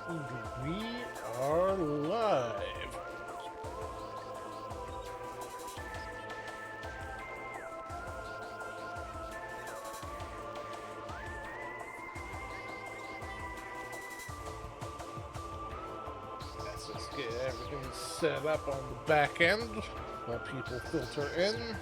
We are live. Let's just get everything set up on the back end while people filter in.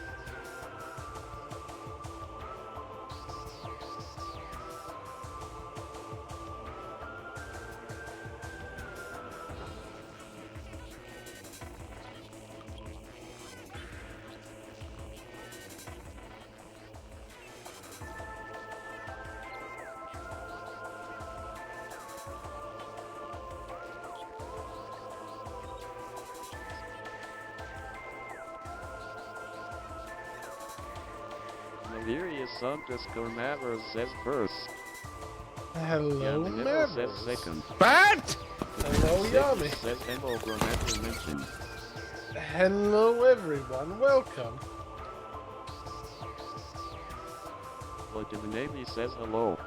Valerius underscore Mavers says first. Hello, Yamanero says members. second. What? Hello, Yami. Says Ep04 mentioned. Hello, everyone. Welcome. Vladimir says hello.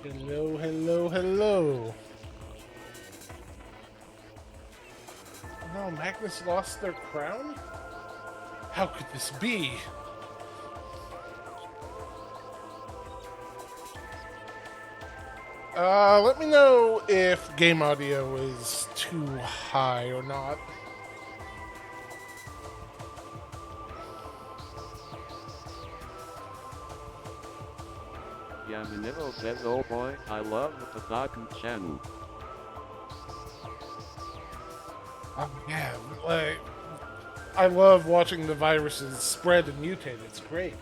Hello, hello, hello. No, Magnus lost their crown? How could this be? Let me know if game audio is too high or not. Yamanero says oh boy, I love the Patakan channel. Oh yeah, like, I love watching the viruses spread and mutate. It's great.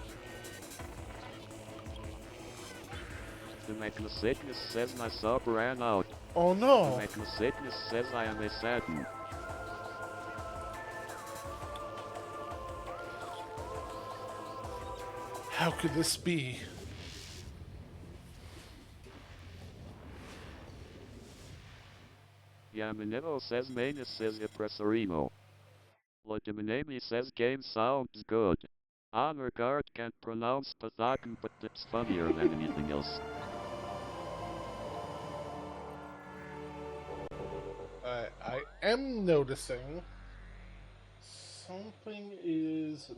The Magnus says my sub ran out. Oh no. The Magnus says I am a Saturn. How could this be? Yamanero says Manus says Impresarino. Vladimir says game sounds good. Honor guard can't pronounce Patakan, but it's funnier than anything else. I am noticing something is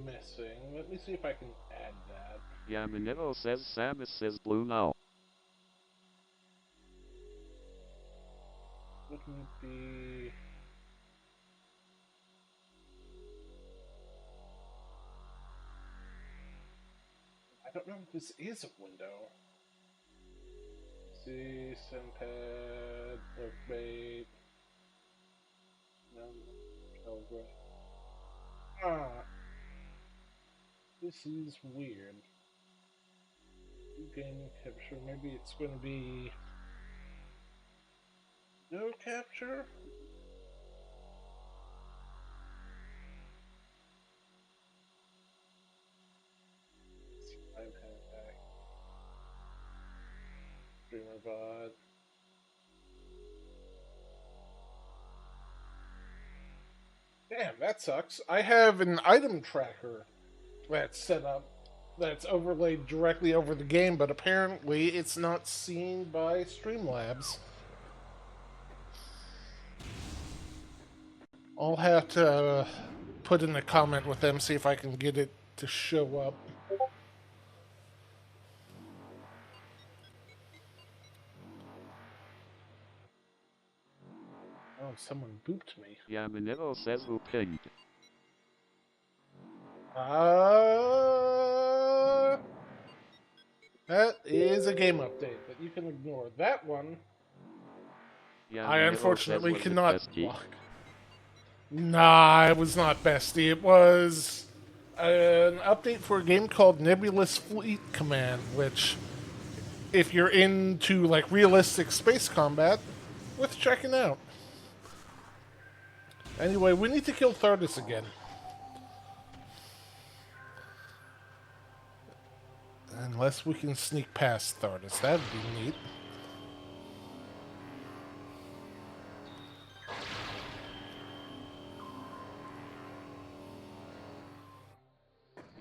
missing. Let me see if I can add that. Yamanero says Samus says blue now. Wouldn't be... I don't know if this is a window. See, Simpad, Workmate. No, Telegram. Ah. This is weird. Game capture, maybe it's going to be... No capture? I'm back. Streamer bot. Damn, that sucks. I have an item tracker that's set up that's overlaid directly over the game, but apparently it's not seen by Streamlabs. I'll have to put in a comment with them, see if I can get it to show up. Oh, someone booped me. Yamanero says who pinged. That is a game update, but you can ignore that one. I Yamanero unfortunately says, cannot block. Nah, it was not Bestie. It was an update for a game called Nebulous Fleet Command, which, if you're into like realistic space combat, worth checking out. Anyway, we need to kill Thardus again. Unless we can sneak past Thardus, that'd be neat.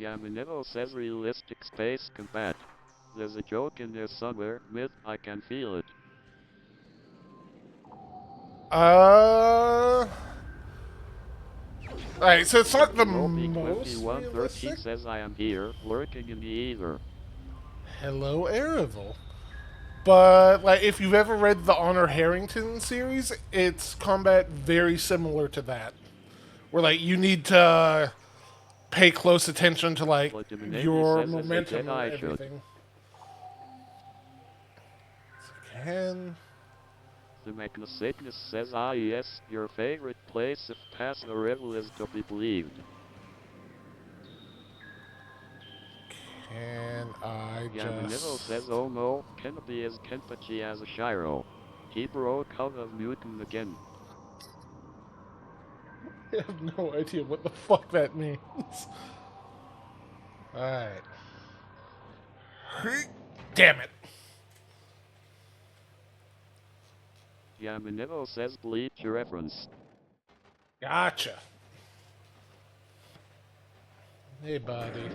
Yamanero says realistic space combat. There's a joke in there somewhere, Myth, I can feel it. Alright, so it's not the Roby most 2113 realistic. says I am here, lurking in the ether. Hello, Aravel. But, like, if you've ever read the Honor Harrington series, it's combat very similar to that. Where, like, you need to pay close attention to, like, Legitimate your says as a momentum or Jedi should. everything. Can... The Magnacygnus says ah yes, your favorite place if past the river is to be believed. Can I Yamanivo just... says oh no, Kenobi is Kenpachi as a Shiro. He broke out of mutant again. I have no idea what the fuck that means. Alright. Damn it. Yamanivo says bleach reference. Gotcha. Hey, buddy.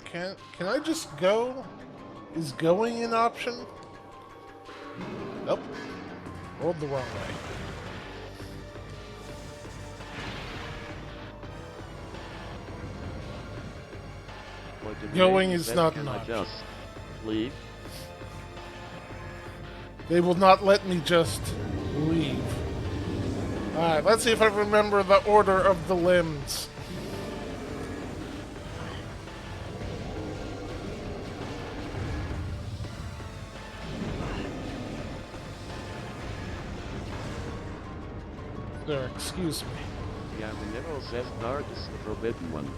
Can I just go? Is going an option? Nope. Rolled the wrong way. Going is not an option. Just leave. They will not let me just leave. Alright, let's see if I remember the order of the limbs. Sir, excuse me. Yamanivo says Dart is the forbidden one.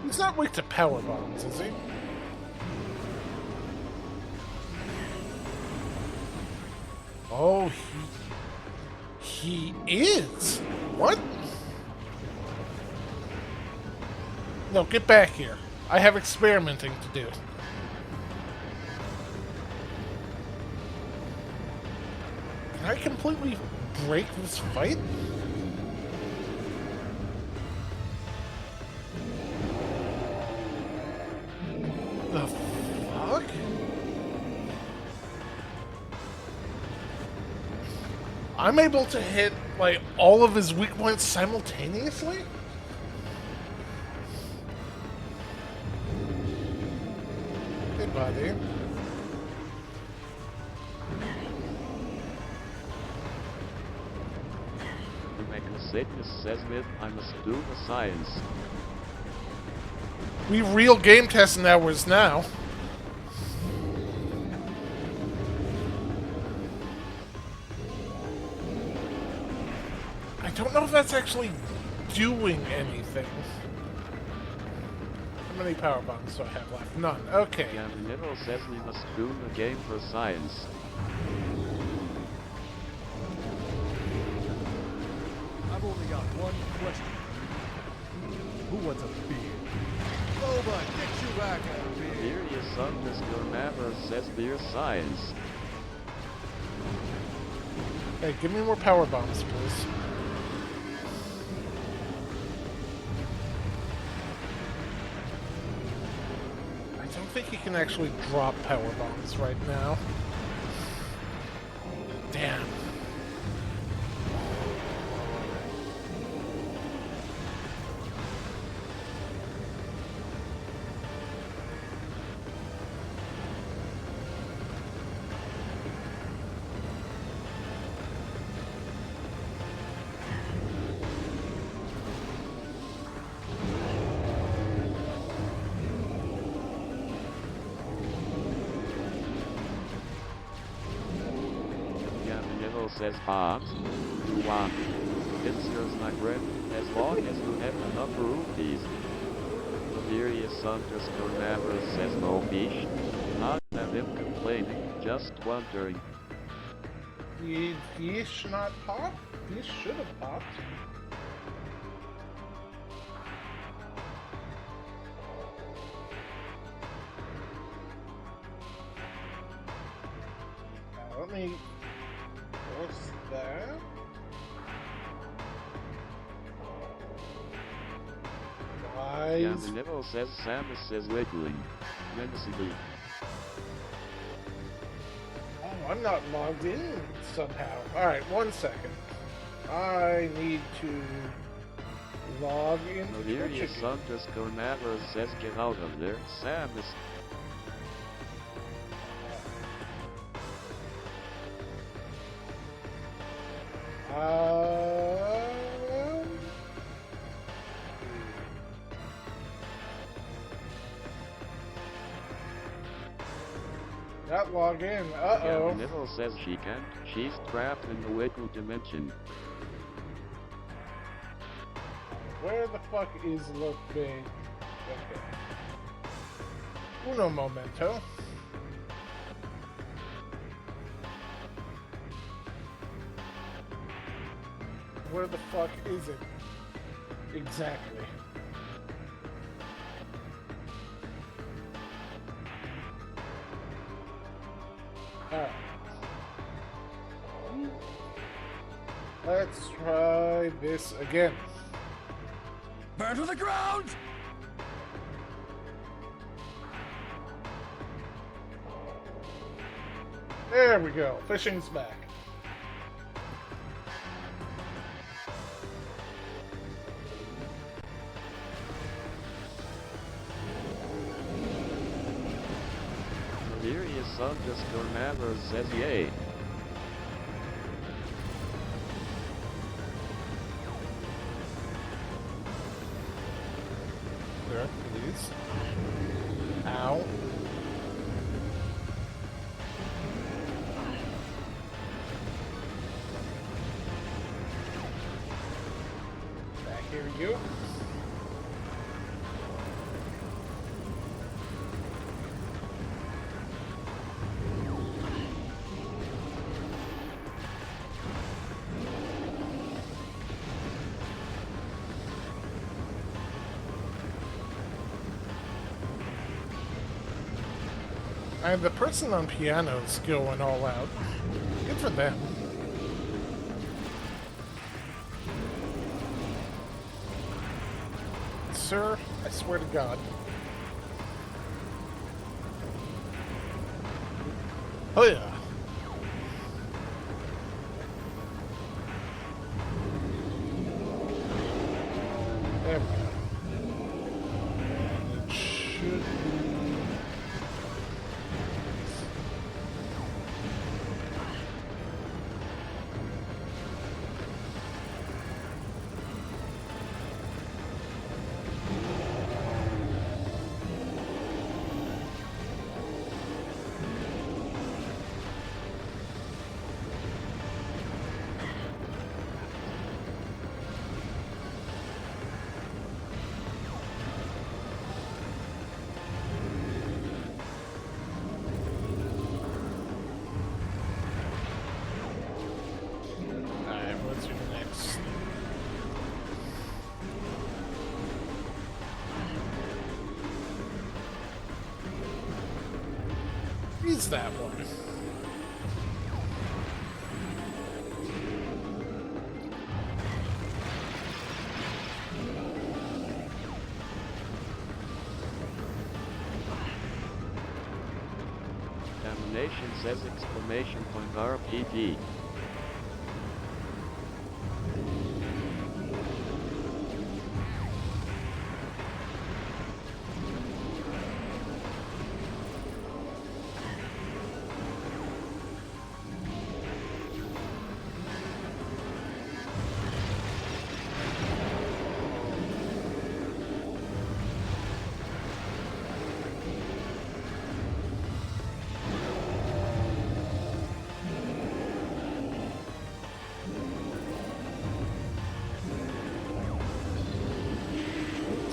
He's not weak to power bombs, is he? Oh, he is. What? No, get back here. I have experimenting to do. Can I completely break this fight? The fuck? I'm able to hit, like, all of his weak points simultaneously? Hey, buddy. The Magnacygnus says Myth, I must do the science. We real game testing hours now. I don't know if that's actually doing anything. How many power bombs do I have left? None. Okay. Yamanivo says we must do the game for science. I've only got one question. Who wants a beer? Boba, get Chewbacca a beer. Furious underscore Maverick says beer science. Hey, give me more power bombs, please. I don't think he can actually drop power bombs right now. Damn. Yamanivo says bombs. You want. Pincers my friend, as long as you have enough rupees. Furious underscore Maverick says no fish. Not have him complaining, just wondering. These not pop? These should have popped. Now let me force that. Why? Yeah, the level says Samus is wiggling menacingly. Oh, I'm not logged in somehow. Alright, 1 second. I need to log into Delirious Twitch underscore Mavers says get out of there, Samus. Not log in. Yeah, Uh-oh. the level says she can't. She's trapped in the wiggle dimension. Where the fuck is look big? Okay. Uno momento. Where the fuck is it? Exactly. Alright. Let's try this again. Burn to the ground! There we go. Fishing's back. Delirious underscore Mavers says yay. There, please. Ow. Back here you. And the person on piano's going all out. Good for them. Sir, I swear to God. Oh yeah. There we go. It should be... Alright, what's your next? Use that one. Damnation says exclamation point RPD.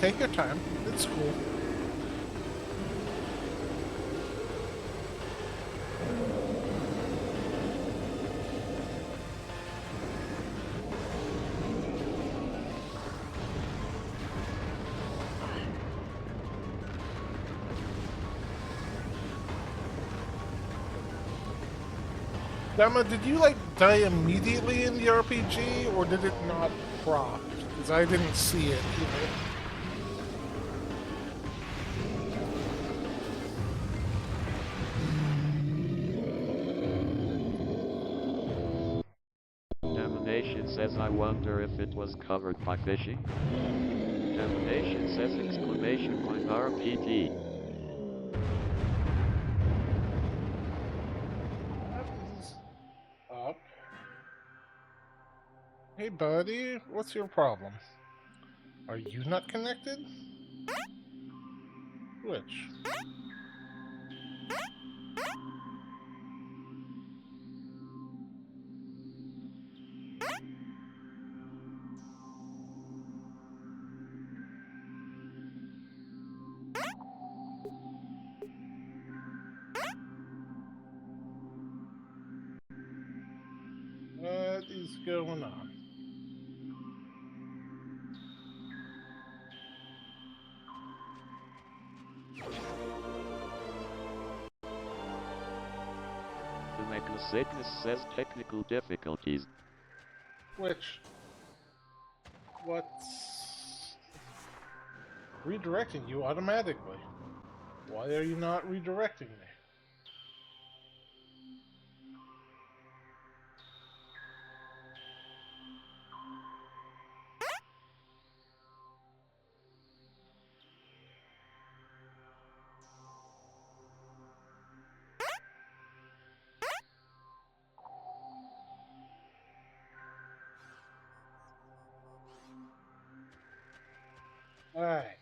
Take your time. It's cool. Dama, did you like die immediately in the RPG, or did it not prompt? Because I didn't see it either. Damnation says I wonder if it was covered by fishing. Damnation says exclamation point RPT. Something's up. Hey buddy, what's your problem? Are you not connected? Which? What is going on? The Megalosatnus says technical difficulties. Which? What's redirecting you automatically? Why are you not redirecting me? Alright,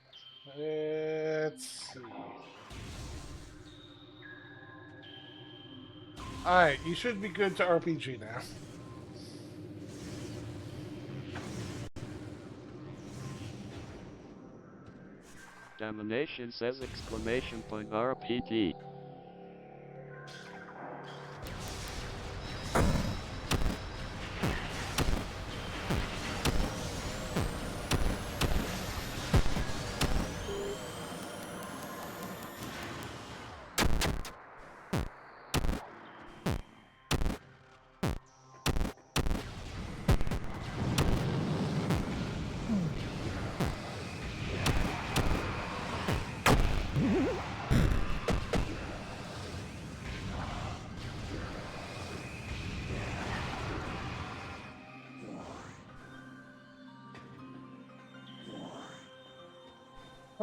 let's see. Alright, you should be good to RPG now. Damnation says exclamation point RPT.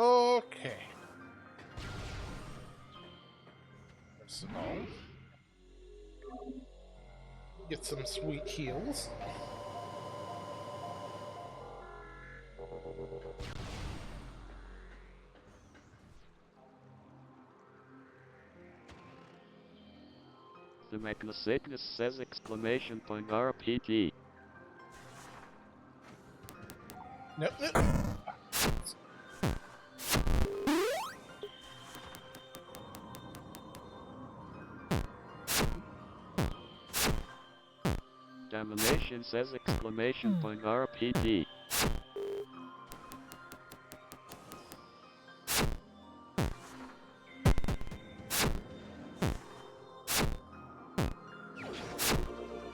Okay. So, get some sweet heals. The Megalosatnus says exclamation point RPT. Nope, nope. Damnation says exclamation point RPT.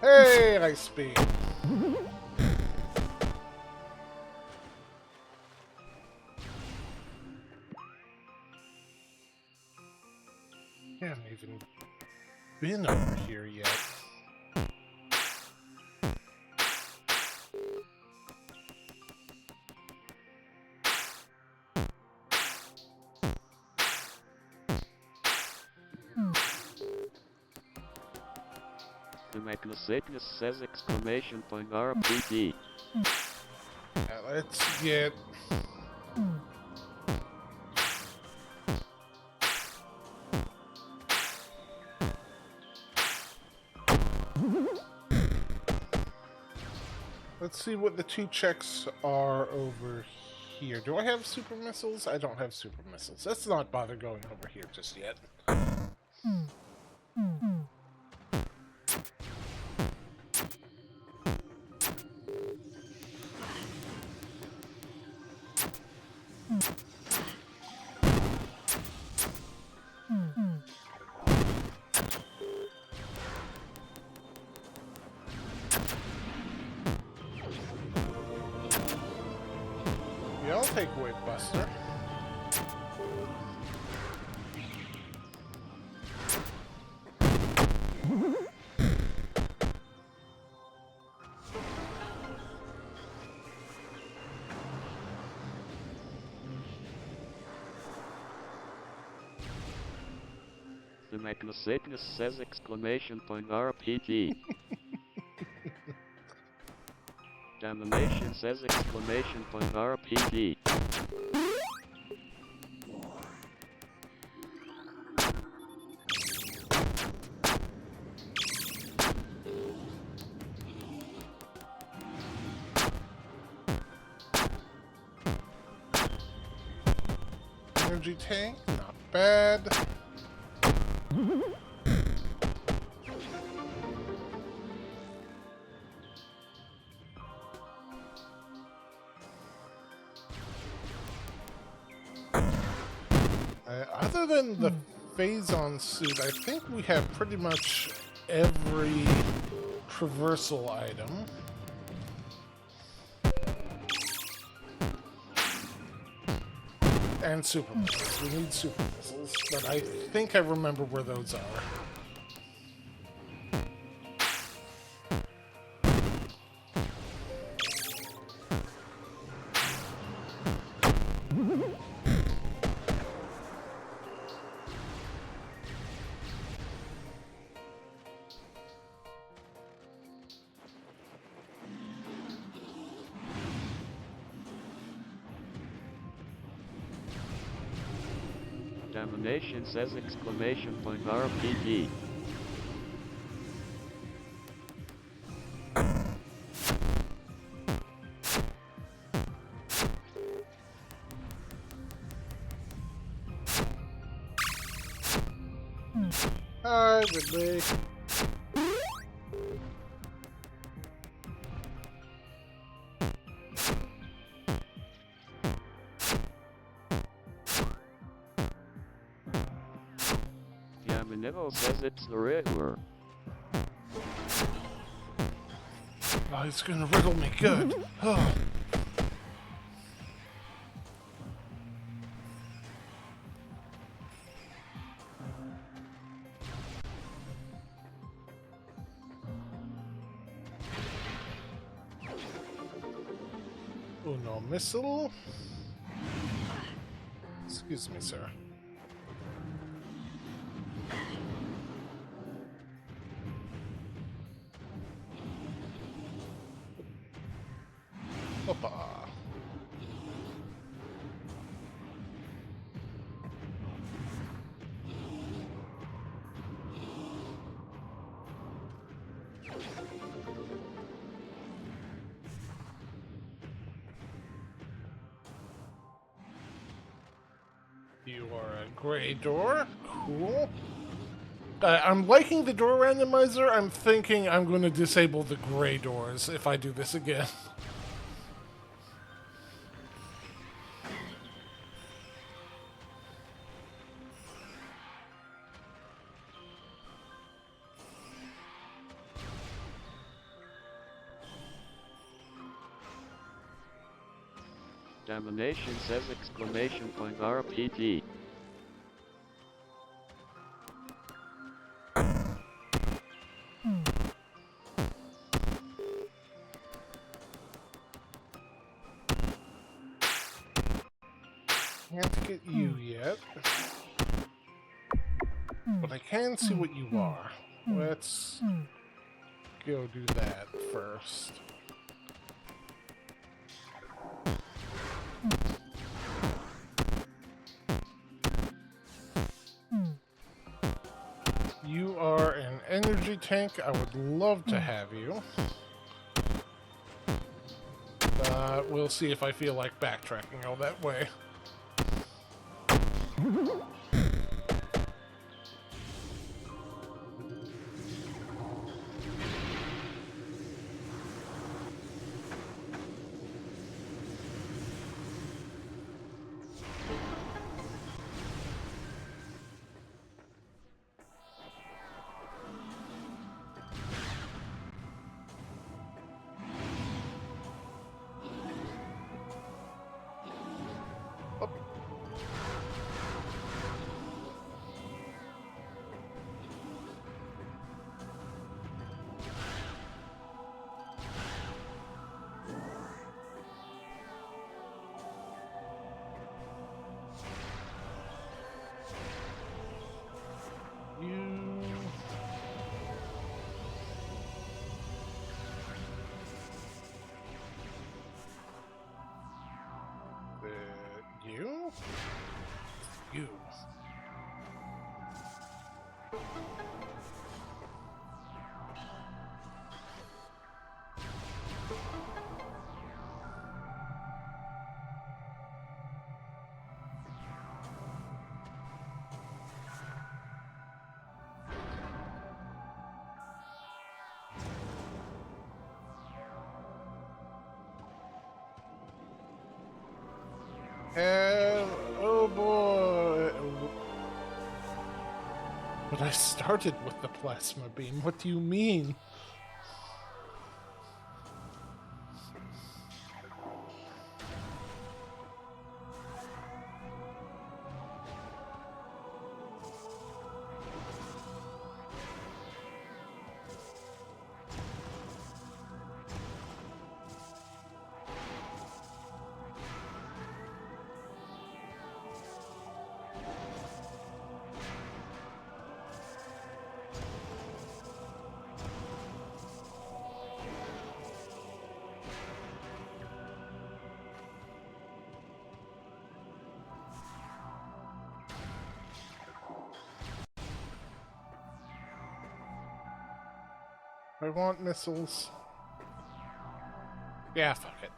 Hey, ice speed. I haven't even been over here yet. The Megalosatnus says exclamation point RPT. Let's get... Let's see what the two checks are over here. Do I have super missiles? I don't have super missiles. Let's not bother going over here just yet. takeaway buster. The Magnosignus says exclamation point RPG. Damnation says exclamation point RPG. Energy tank, not bad. Other than the Phazon suit, I think we have pretty much every traversal item. And super missiles. We need super missiles, but I think I remember where those are. Damnation says exclamation point RPG. Hi, Ridley. Yamanivo says it's the Riddler. Oh, he's gonna riddle me good. Oh. Uno missile. Excuse me, sir. Opa. You are a gray door. Cool. I'm liking the door randomizer. I'm thinking I'm going to disable the gray doors if I do this again. Damnation says exclamation point RPG. Can't get you yet. But I can see what you are. Let's go do that first. You are an energy tank. I would love to have you. But we'll see if I feel like backtracking all that way. And oh boy. But I started with the plasma beam. What do you mean? I want missiles. Yeah, fuck it.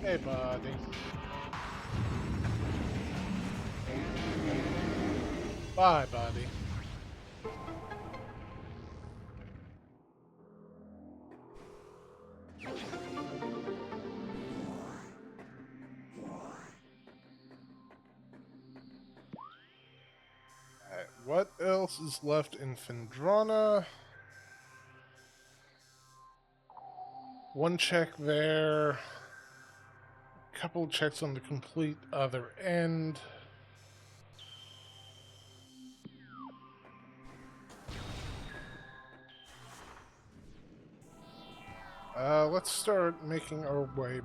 Hey, buddy. Bye, buddy. Alright, what else is left in Phendrana? One check there. Couple checks on the complete other end. Let's start making our way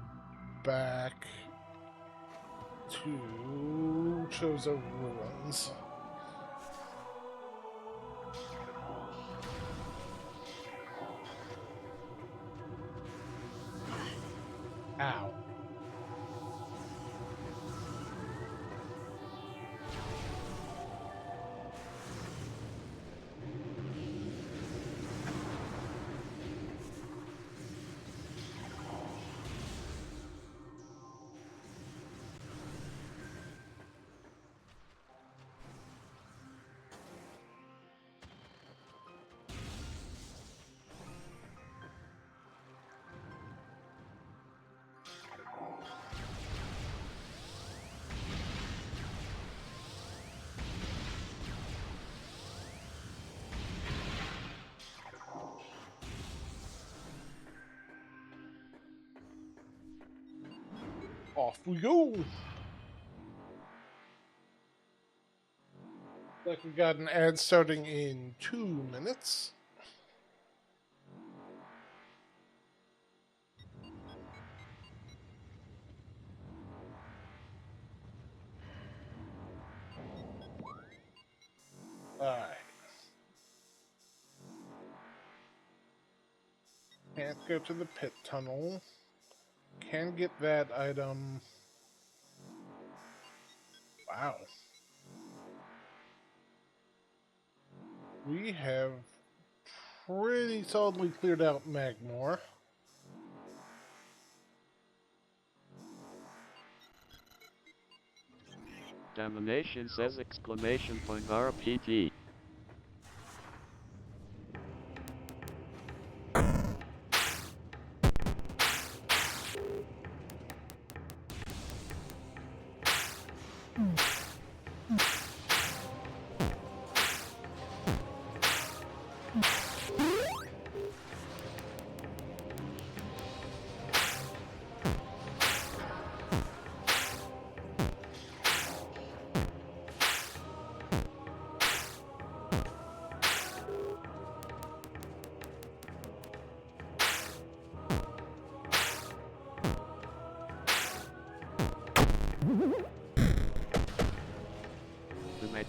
back to Chozo Ruins. Ow. Off we go! Like we got an ad starting in 2 minutes. Alright. Can't go to the pit tunnel. Can get that item. Wow. We have pretty solidly cleared out Magmore. Domination says exclamation point RPT.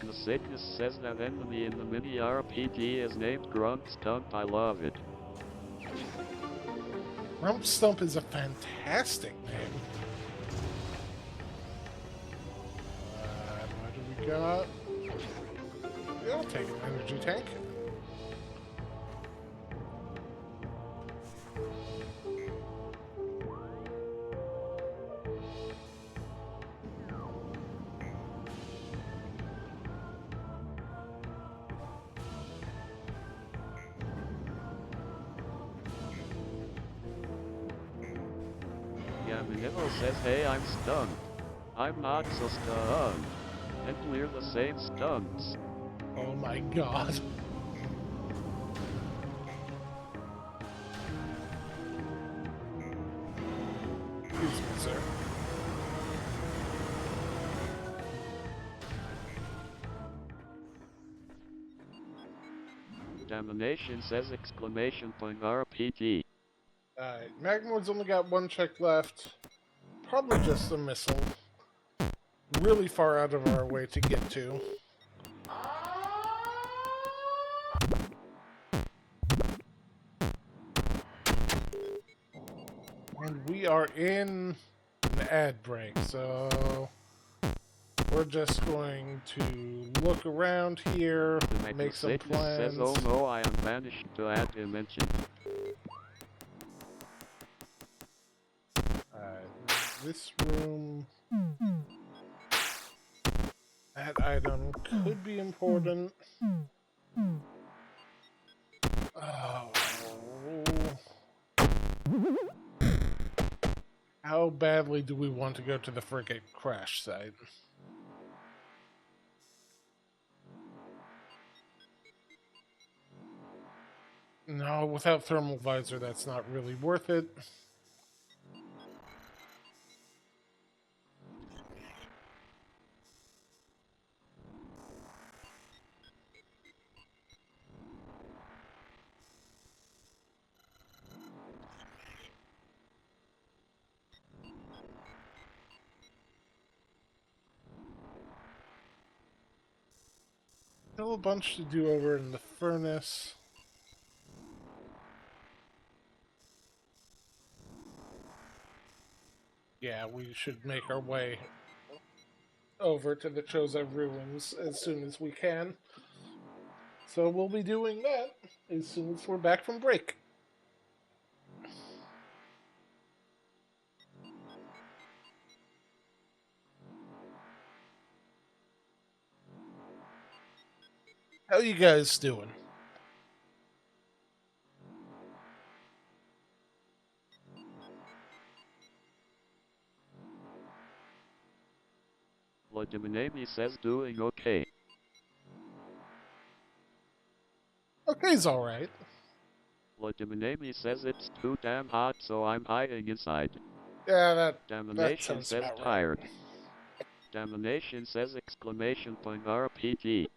The Sickness says that enemy in the mini RPG is named Grunt Stump. I love it. Rump Stump is a fantastic name. What do we got? Yeah, I'll take an energy tank. Yamanimo says, hey, I'm stunned. I'm not so stunned. And we're the same stunts. Oh my god. Excuse me, sir. Domination says exclamation point RPG. Alright, Magmore's only got one check left. Probably just a missile. Really far out of our way to get to. And we are in an ad break, so we're just going to look around here, make some plans. Says, oh no, I am banished to add dimension. This room... That item could be important. Oh. How badly do we want to go to the frigate crash site? No, without thermal visor, that's not really worth it. Still a bunch to do over in the furnace. Yeah, we should make our way over to the Choza ruins as soon as we can. So we'll be doing that as soon as we're back from break. How you guys doing? Lodiminami says doing okay. Okay's alright. Lodiminami says it's too damn hot, so I'm hiding inside. Yeah, that Domination sounds says about right. tired. Domination says exclamation point RPG.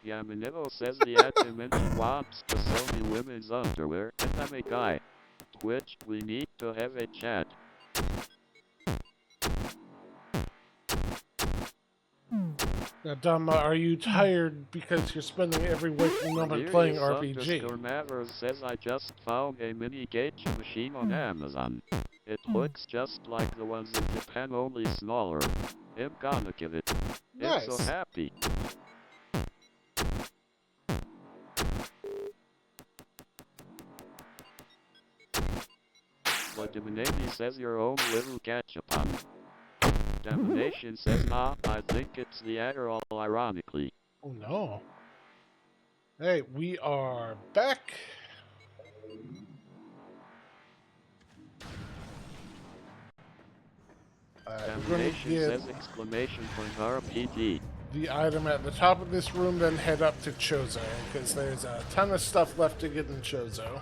Yamanimo says the ad dimension wants to sell me women's underwear, and I'm a guy. Twitch, we need to have a chat. Now, Dama, are you tired because you're spending every waking moment playing RPG? Mavers says I just found a mini gauge machine on Amazon. It looks just like the ones in Japan, only smaller. I'm gonna give it. Nice. I'm so happy. Lodiminami says your own little Gachapon. Domination says nah, I think it's the Adderall ironically. Oh no. Hey, we are back. Domination says exclamation point RPG. The item at the top of this room, then head up to Chozo, because there's a ton of stuff left to get in Chozo.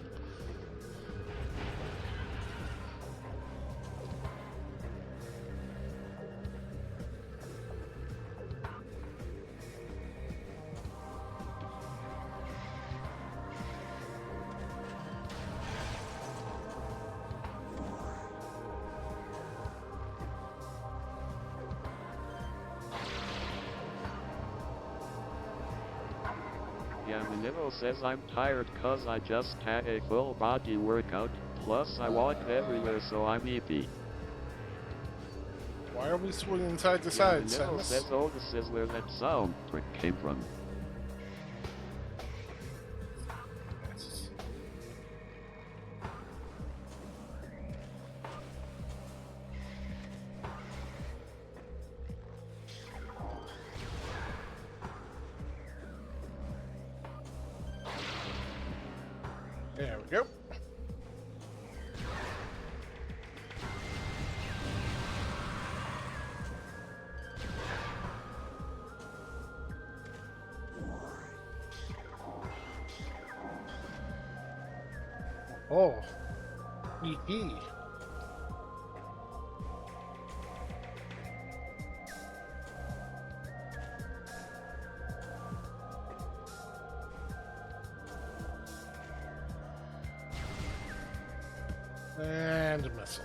Nemo says I'm tired cause I just had a full body workout, plus I walked everywhere so I'm EP. Why are we swinging side to Yeah, side, and Nemo Samus? says, oh, this is where that sound prick came from. There we go. Oh. EP. And a missile.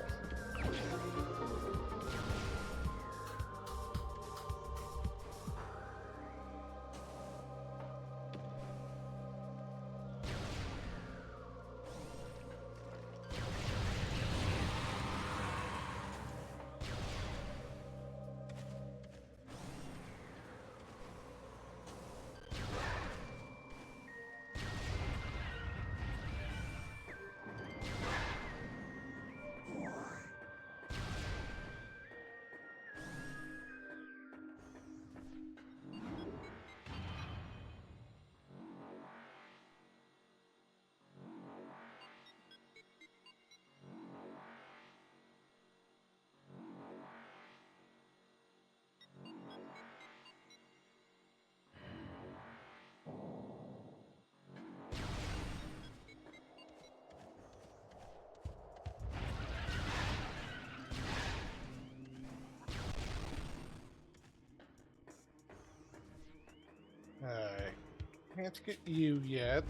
I can't get you yet.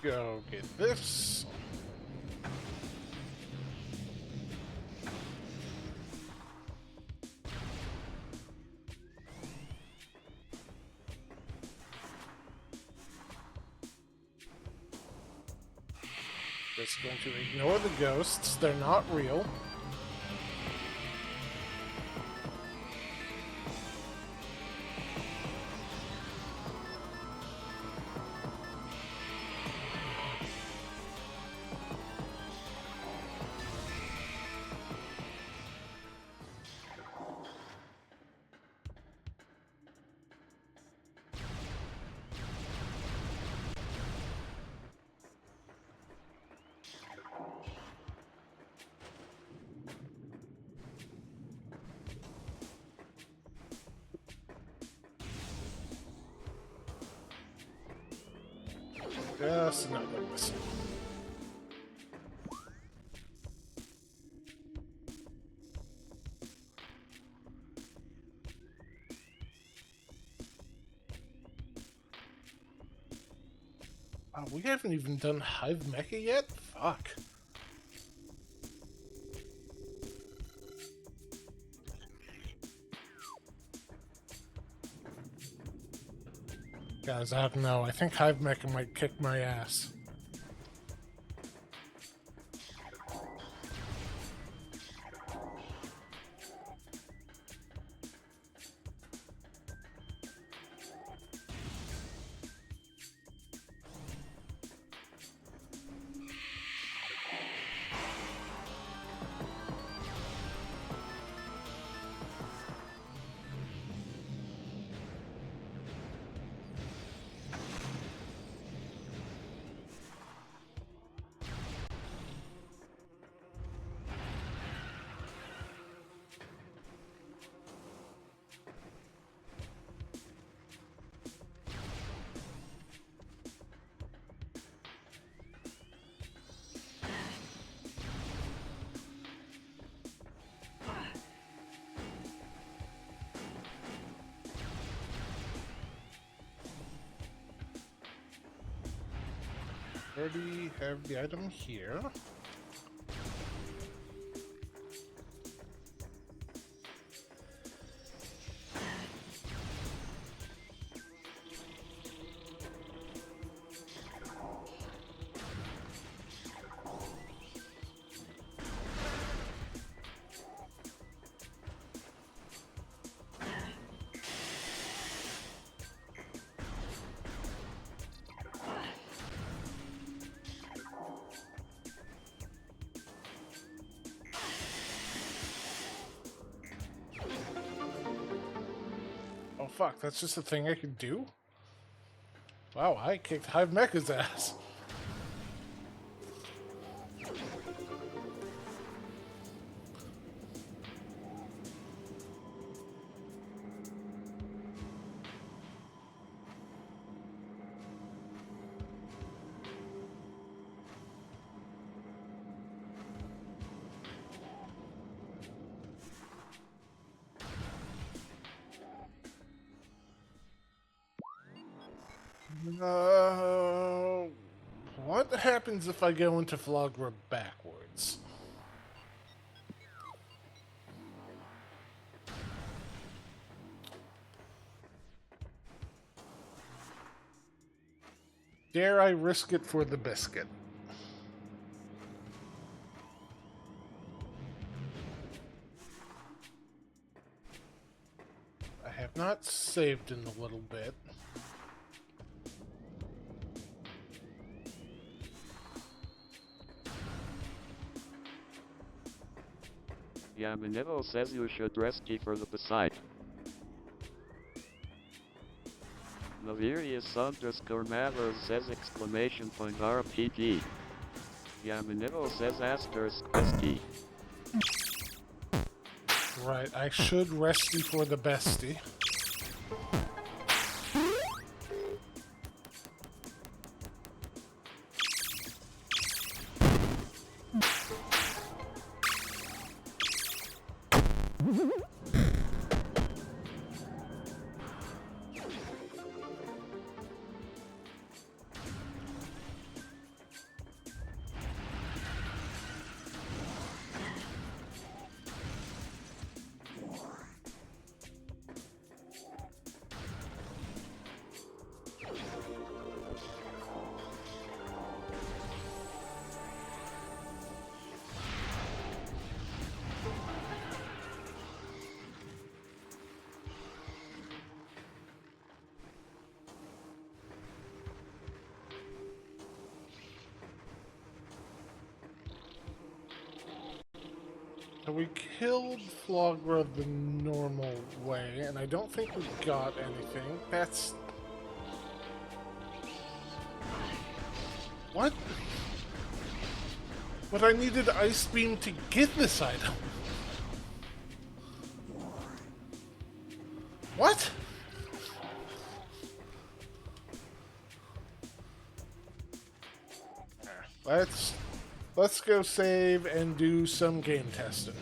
Go get this. Just going to ignore the ghosts. They're not real. Just another missile. Oh, we haven't even done Hive Mecha yet? Fuck. Guys, I don't know. I think Hive Mecha might kick my ass. Already have the item here. fuck, that's just a thing I can do? Wow, I kicked Hive Mecha's ass. Uh, what happens if I go into Flagra backwards? Dare I risk it for the biscuit? I have not saved in a little bit. Yamanivo says you should rescue for the beside. Navirius _Maver says exclamation point RPG. Yamanivo says asterisk whiskey. Right, I should rescue for the bestie. So we killed Flagra the normal way, and I don't think we got anything. That's... What? But I needed Ice Beam to get this item. What? Let's go save and do some game testing.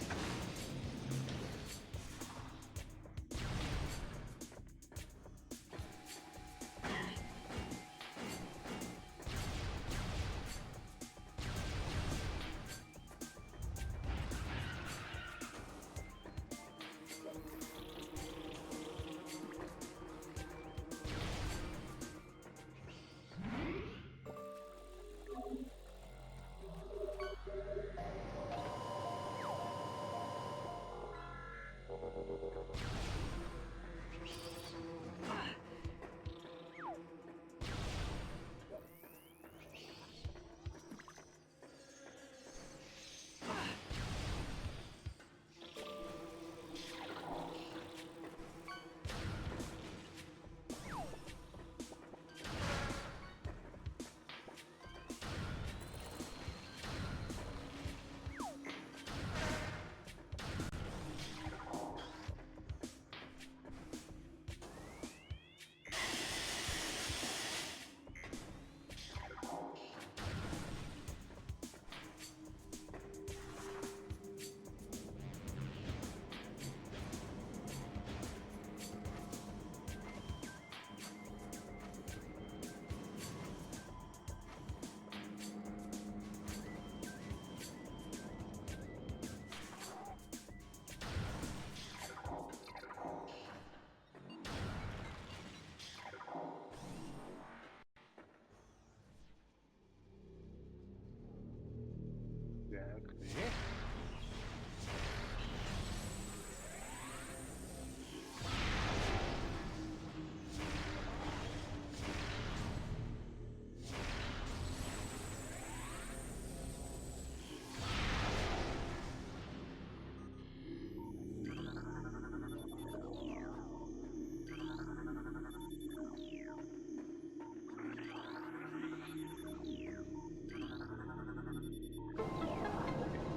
Okay.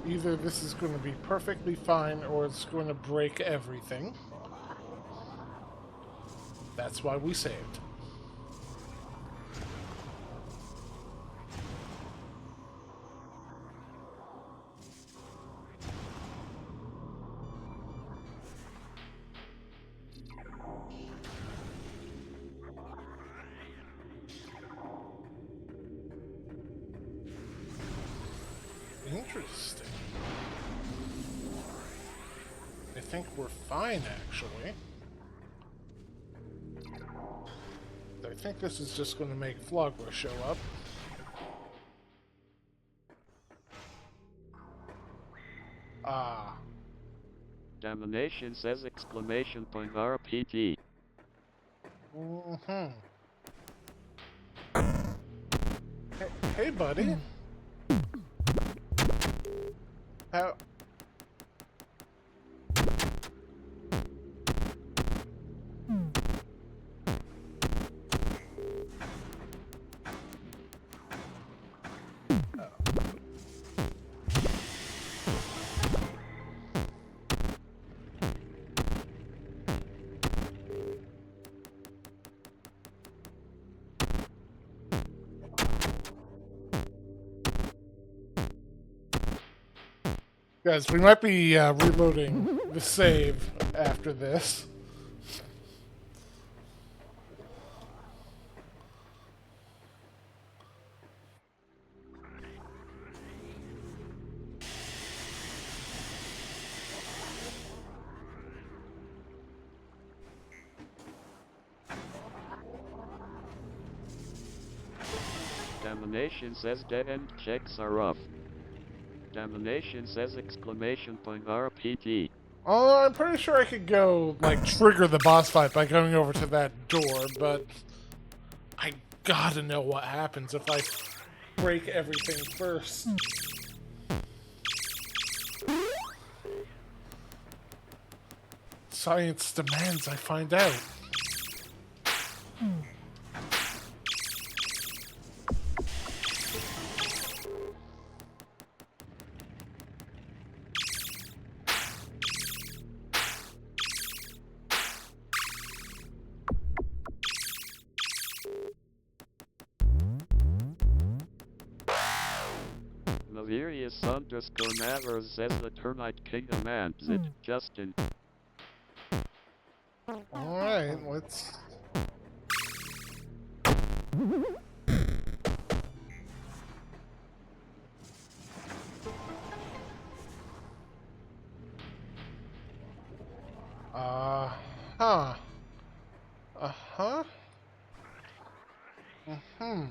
Either this is going to be perfectly fine or it's going to break everything. That's why we saved. Interesting. I think we're fine, actually. I think this is just going to make Flogwa show up. Ah. Domination says exclamation point RPT. Mm-hmm. Hey, buddy. How... Guys, we might be reloading the save after this. Domination says dead end checks are off. Domination says exclamation point RPT. Oh, I'm pretty sure I could go, like, trigger the boss fight by going over to that door, but I gotta know what happens if I break everything first. Science demands I find out. Navirius_Navers says the Termite King demands it. Justin. Alright, let's... Uh-huh. Uh-huh. Mm-hmm.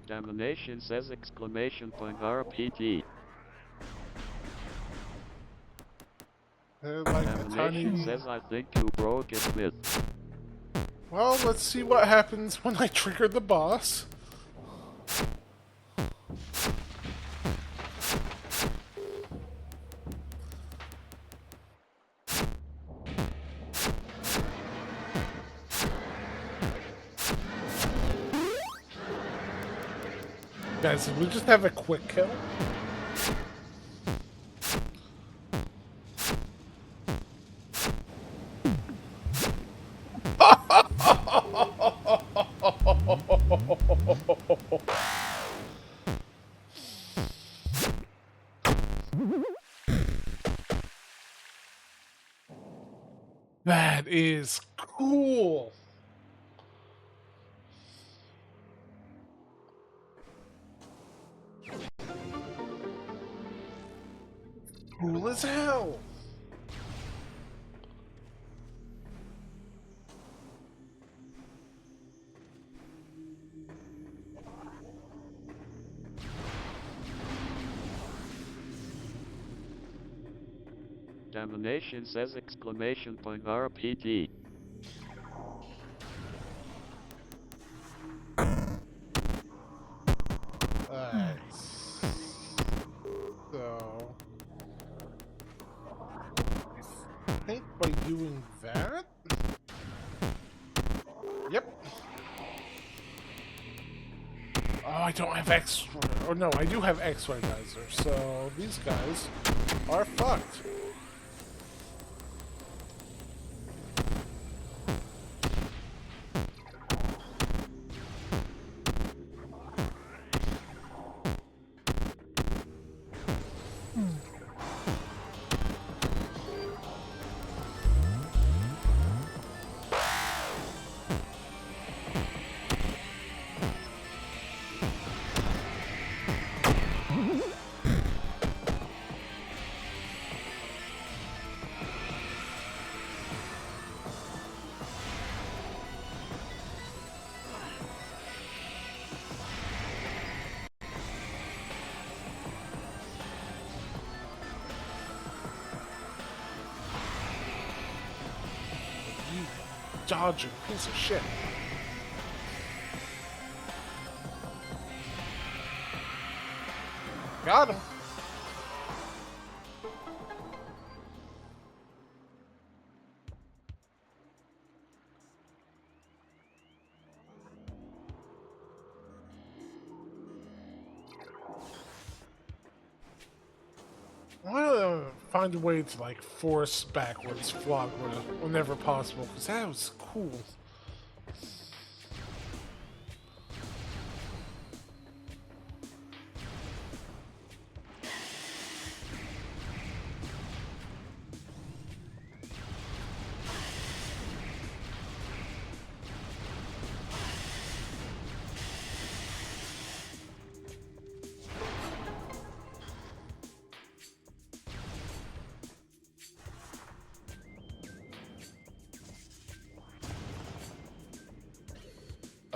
Domination says exclamation point RPT. Like Domination says I think you broke it, Mith. Well, let's see what happens when I trigger the boss. Guys, did we just have a quick kill? That is cool. Cool as hell. Domination says exclamation point RPT. Alright. So... I think by doing that... Yep. I don't have X. Or no, I do have X Randomizer, so these guys are fucked. Dodging piece of shit. Got him. I want to find a way to like force backwards flog whenever possible, because that was cool.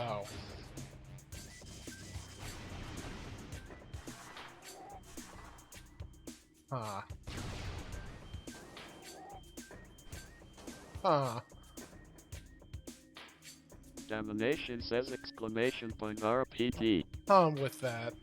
Oh. Huh. Huh. Domination says exclamation point RPT. I'm with that.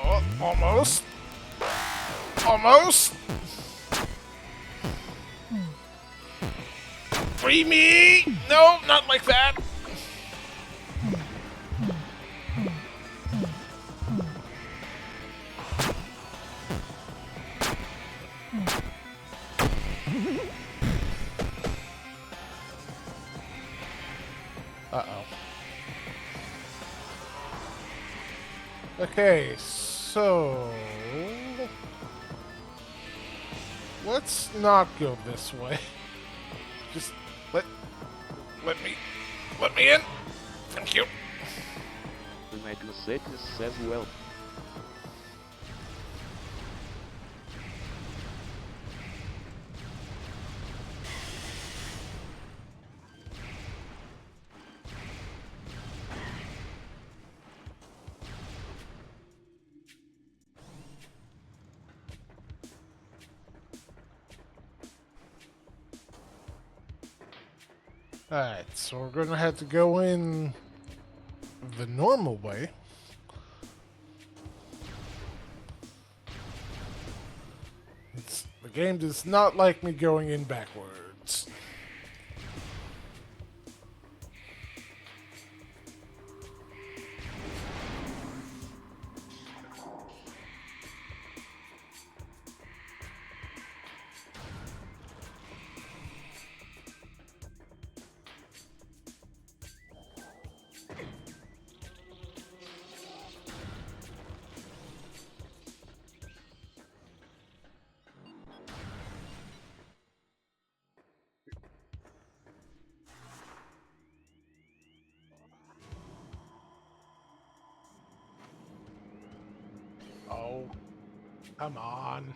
Oh, almost. Almost. Free me! No, not like that. Uh-oh. Okay, so let's not go this way. Just let me in. Thank you. The Magnasatus says well. Alright, so we're gonna have to go in the normal way. The game does not like me going in backwards. Oh, come on.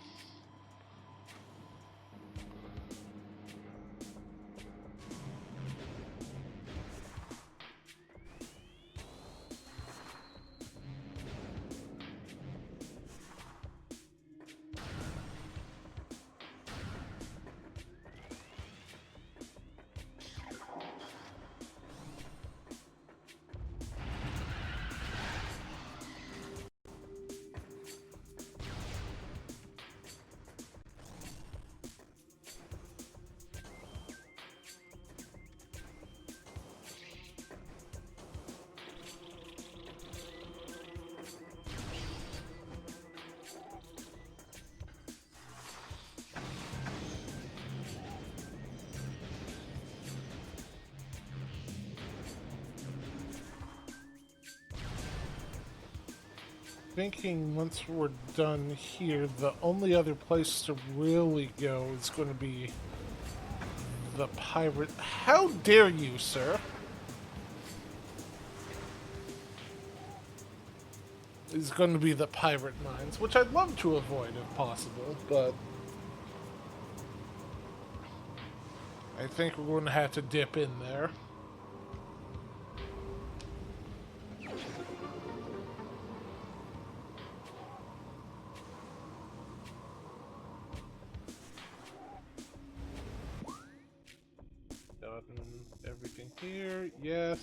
thinking once we're done here, the only other place to really go is going to be the pirate. How dare you, sir? Is going to be the pirate mines, which I'd love to avoid if possible, but I think we're going to have to dip in there. Done everything here, yes.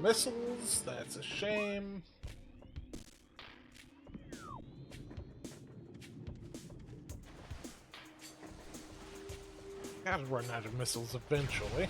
Missiles, that's a shame. Gotta run out of missiles eventually.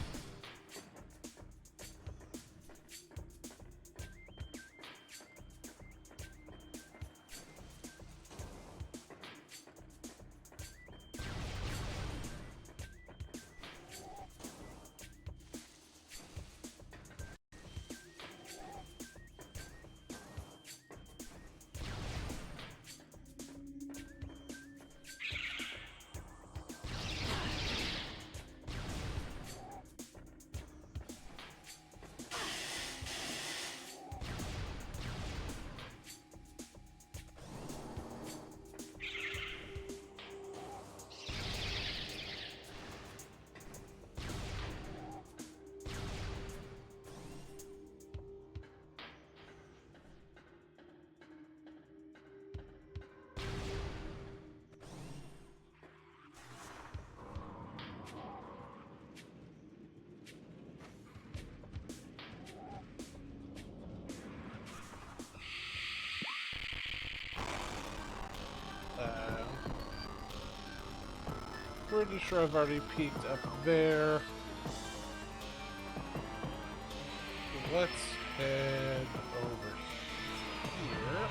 Pretty sure I've already peeked up there. So let's head over here.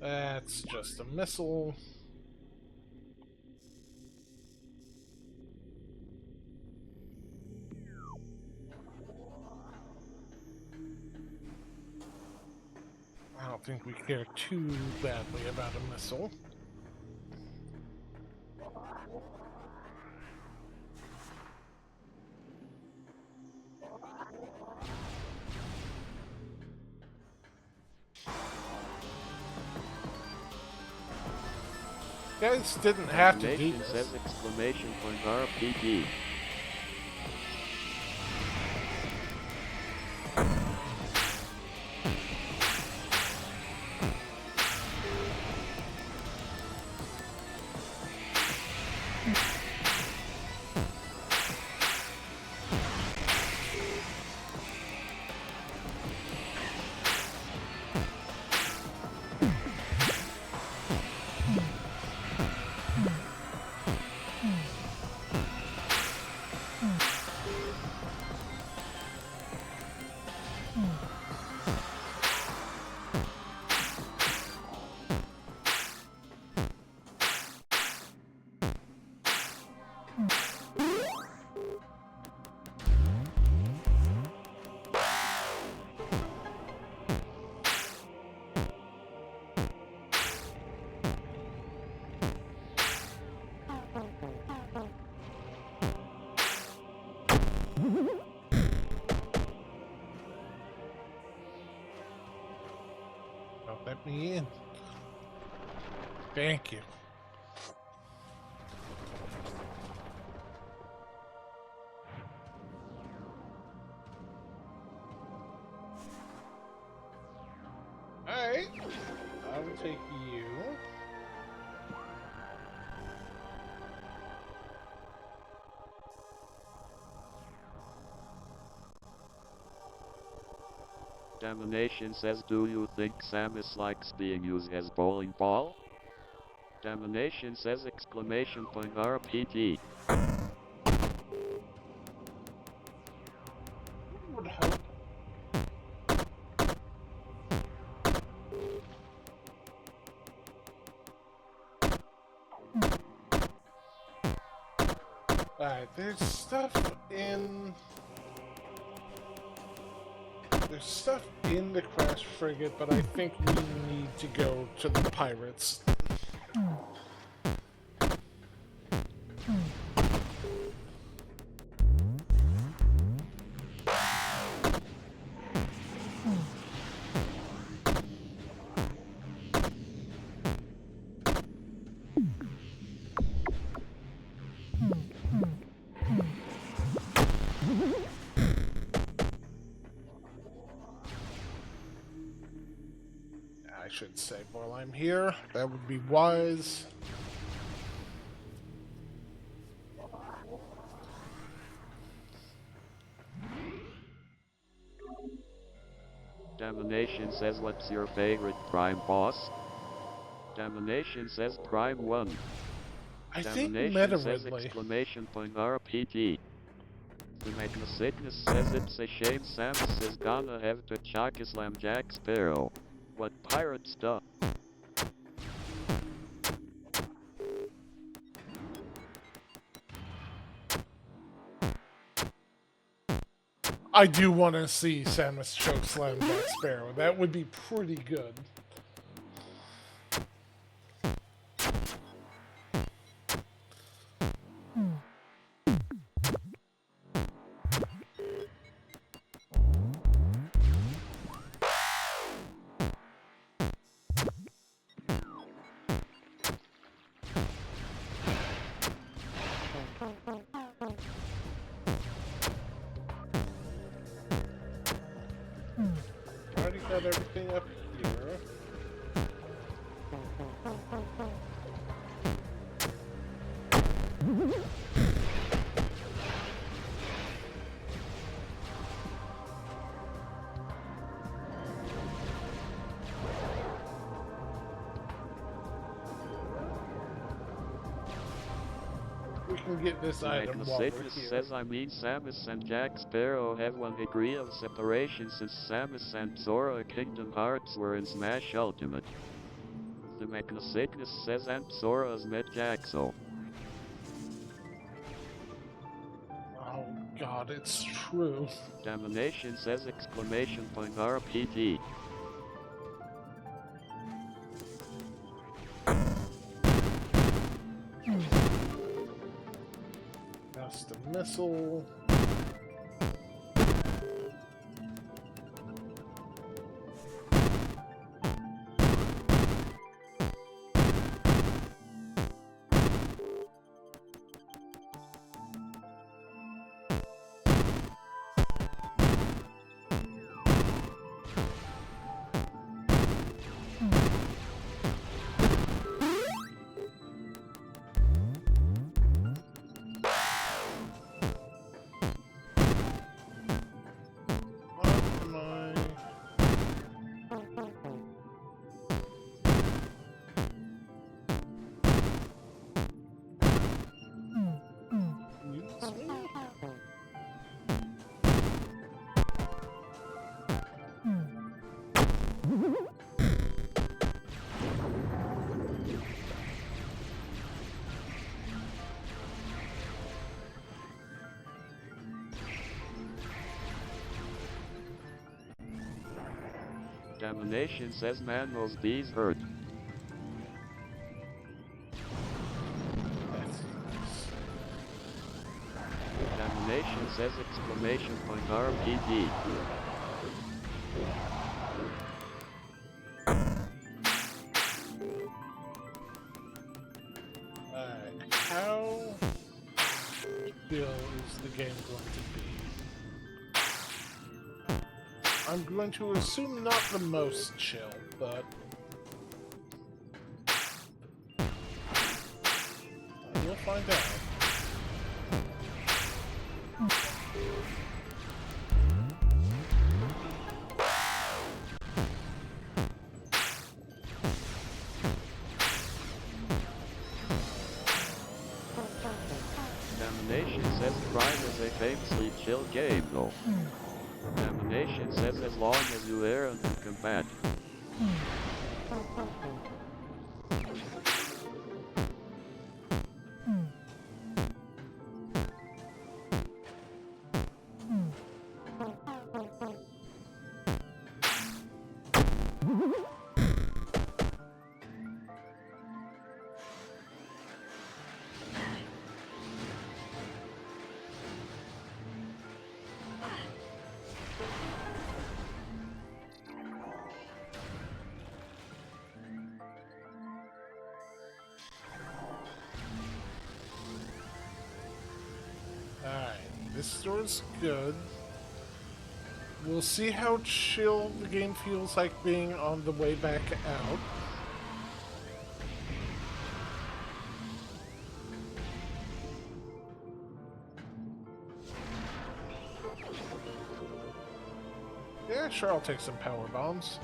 That's just a missile. I don't think we care too badly about a missile. Guys didn't have to do this. Says exclamation point RPG. Don't let me in. Thank you. Alright. I will take you. Domination says, do you think Samus likes being used as bowling ball? Domination says exclamation point RPT. Would help. Alright, there's stuff in the crash frigate, but I think we need to go to the pirates. I should save while I'm here. That would be wise. Domination says, what's your favorite Prime boss? Domination says Prime 1. I think Domination says Metroid. exclamation point RPT. The Magnasignus says it's a shame Samus is gonna have to Chokislam Jack Sparrow. What pirate stuff? I do want to see Samus choke slam Jack Sparrow. That would be pretty good. Already got everything up here. We can get this item while we're Magnasignus here. says, I mean Samus and Jack Sparrow have 1 degree of separation since Samus and Sora Kingdom Hearts were in Smash Ultimate. The Magnasignus says, and Sora's met Jaxo. Oh god, it's true. Domination says exclamation point RPT. That's the missile. What am I? Use me? Domination says, man, those bees hurt. That's nice. Domination says exclamation point RPT. chill is the game going to be? I'm going to assume not the most chill, but we'll find out. Damnation says Prime is a famously chill game though. Damnation says as long as you learn to combat. Alright, this store's good. We'll see how chill the game feels like being on the way back out. Yeah, sure, I'll take some power bombs.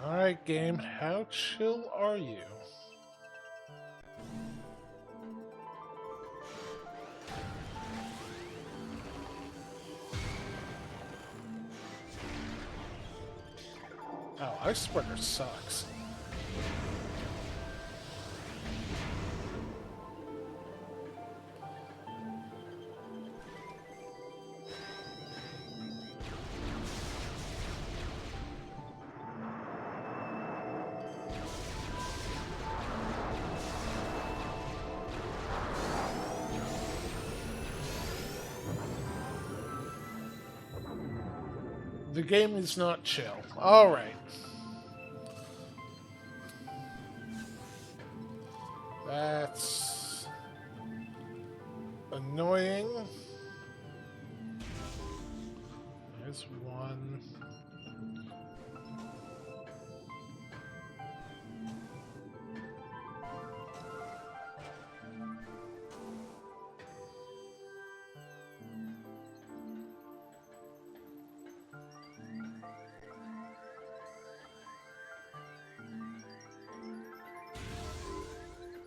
Alright, game, how chill are you? Oh, Ice Spreader sucks. The game is not chill. Alright. That's annoying. There's one.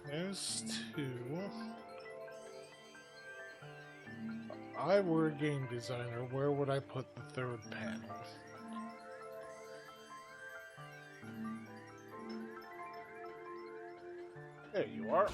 There's two. If I were a game designer, where would I put the third panel? There you are.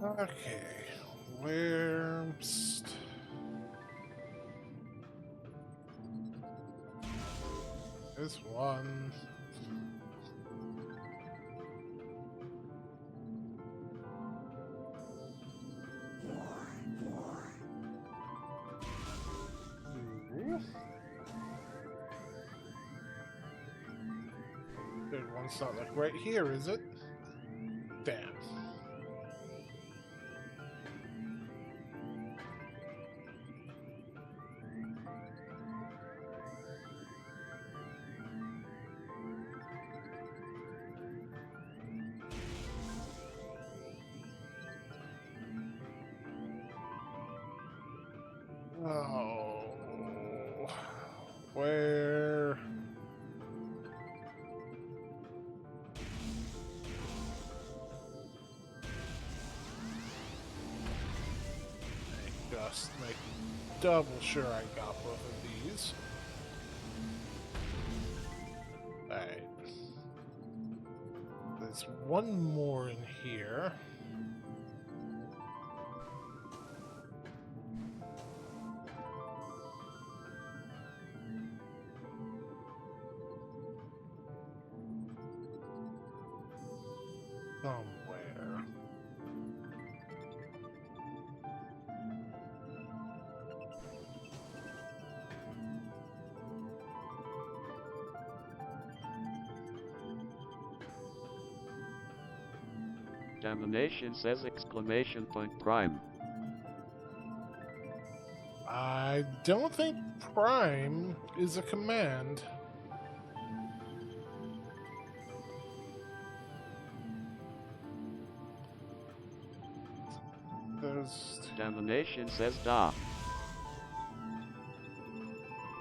Okay, where's... There's one. Third one's not like right here, is it? Damn. Oh. Where? Just make double sure I got both of these. Alright. There's one more in here. Somewhere. Domination says exclamation point prime. I don't think prime is a command. There's... Domination says da.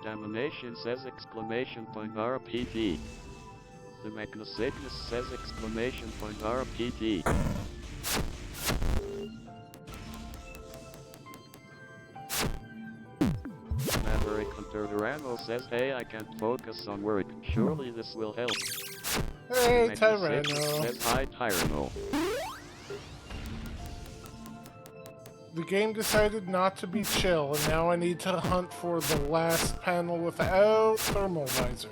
Domination says exclamation point RPT. The Magnacygnus says exclamation point RPT. Maverick Hunter Durano says, hey, I can't focus on work. Surely this will help. Hey, The Magnacygnus Tyranno. says, hi, Tyranno. The game decided not to be chill, and now I need to hunt for the last panel without thermal visor.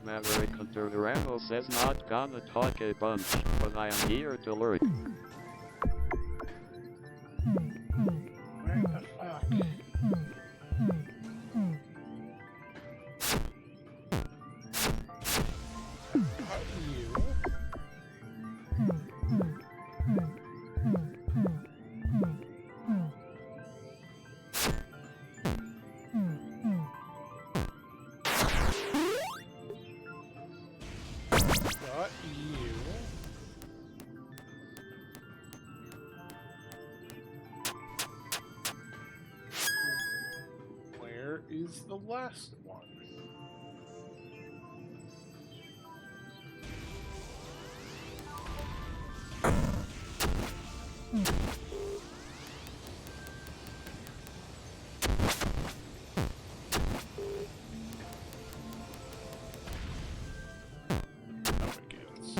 Maverick Hunter Durano says, not gonna talk a bunch, but I am here to lurk. Where the fuck? Got you. Got you. Where is the last one? Now it begins.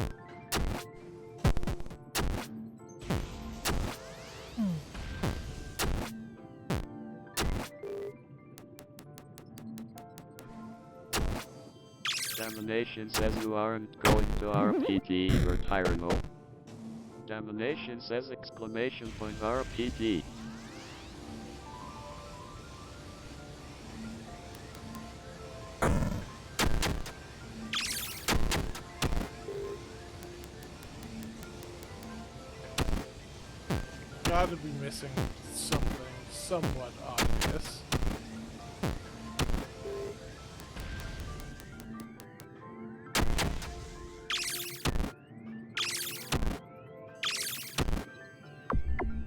Domination says you aren't going to RPT either, Tyranno. Domination says exclamation point RPT. Gotta be missing something somewhat obvious.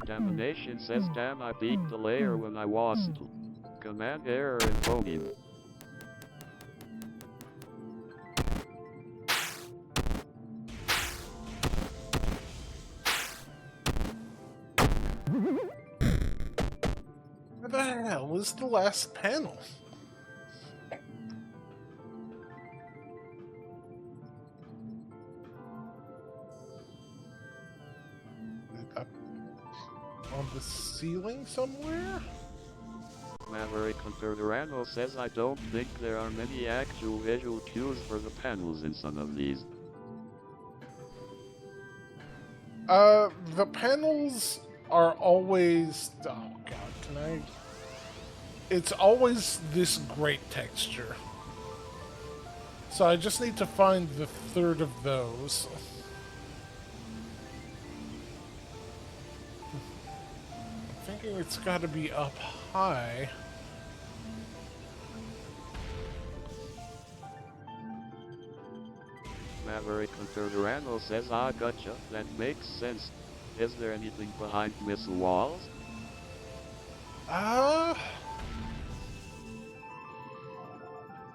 Domination says, damn, I beat the layer when I wasn't. Command error in phoneme. Where the hell was the last panel? Up on the ceiling somewhere? Maverick Hunter Durano says, I don't think there are many actual visual cues for the panels in some of these. The panels are always... Oh god, can I... It's always this great texture. So I just need to find the third of those. I'm thinking it's gotta be up high. Maverick Hunter Durano says, ah, gotcha, that makes sense. Is there anything behind missile walls? I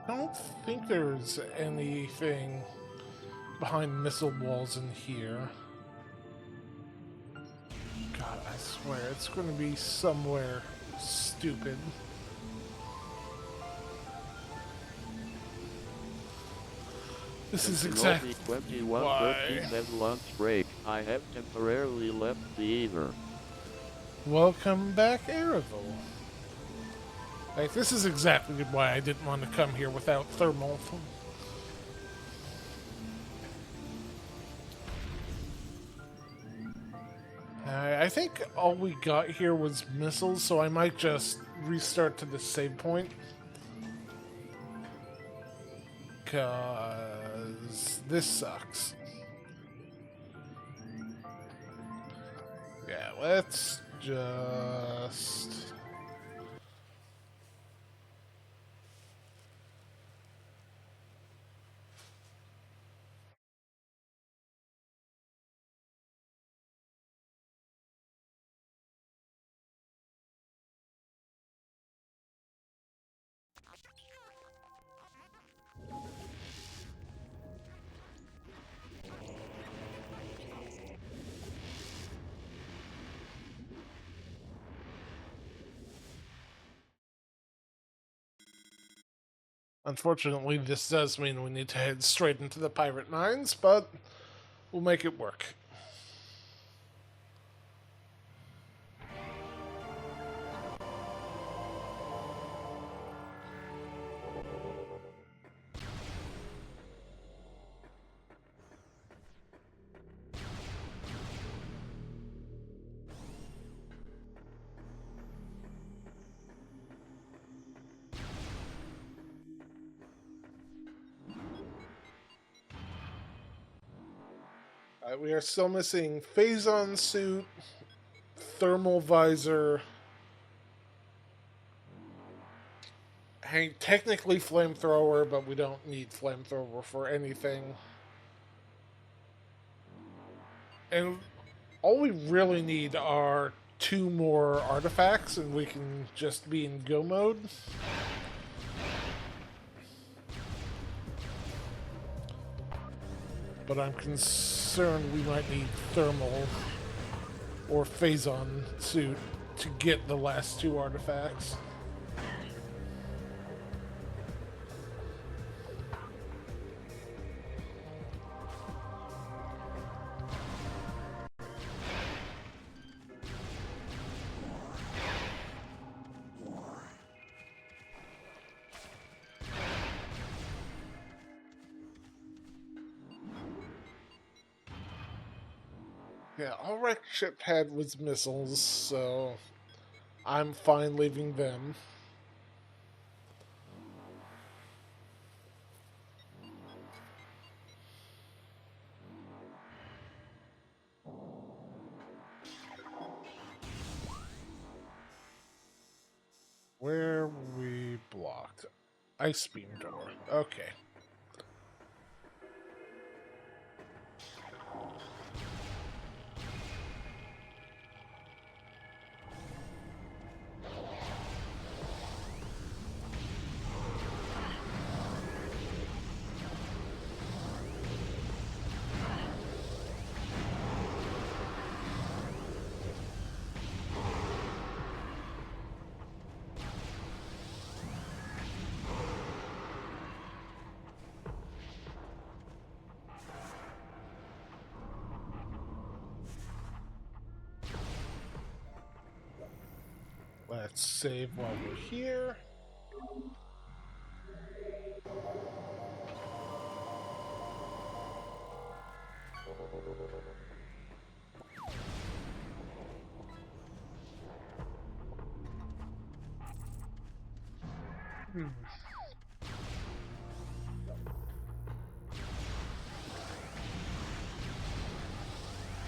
don't think there's anything behind missile walls in here. God, I swear, it's going to be somewhere stupid. This is exactly 21:30 says lunch break. I have temporarily left the ether. Welcome back, Erevel. Like, this is exactly why I didn't want to come here without thermal. I think all we got here was missiles, so I might just restart to the save point. Because this sucks. Yeah, let's just... Unfortunately, this does mean we need to head straight into the pirate mines, but we'll make it work. We are still missing Phazon suit, thermal visor, technically flamethrower, but we don't need flamethrower for anything. And all we really need are 2 more artifacts, and we can just be in go mode. But I'm concerned we might need thermal or Phazon suit to get the last 2 artifacts. Yeah, all wreck ship had was missiles, so I'm fine leaving them. Where we blocked. Ice beam door. Okay. Let's save while we're here.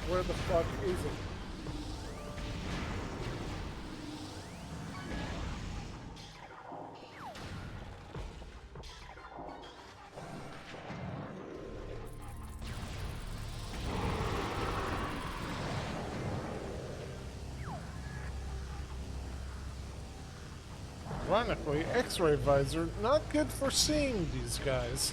Where the fuck is it? Ironically, X-ray visor, not good for seeing these guys.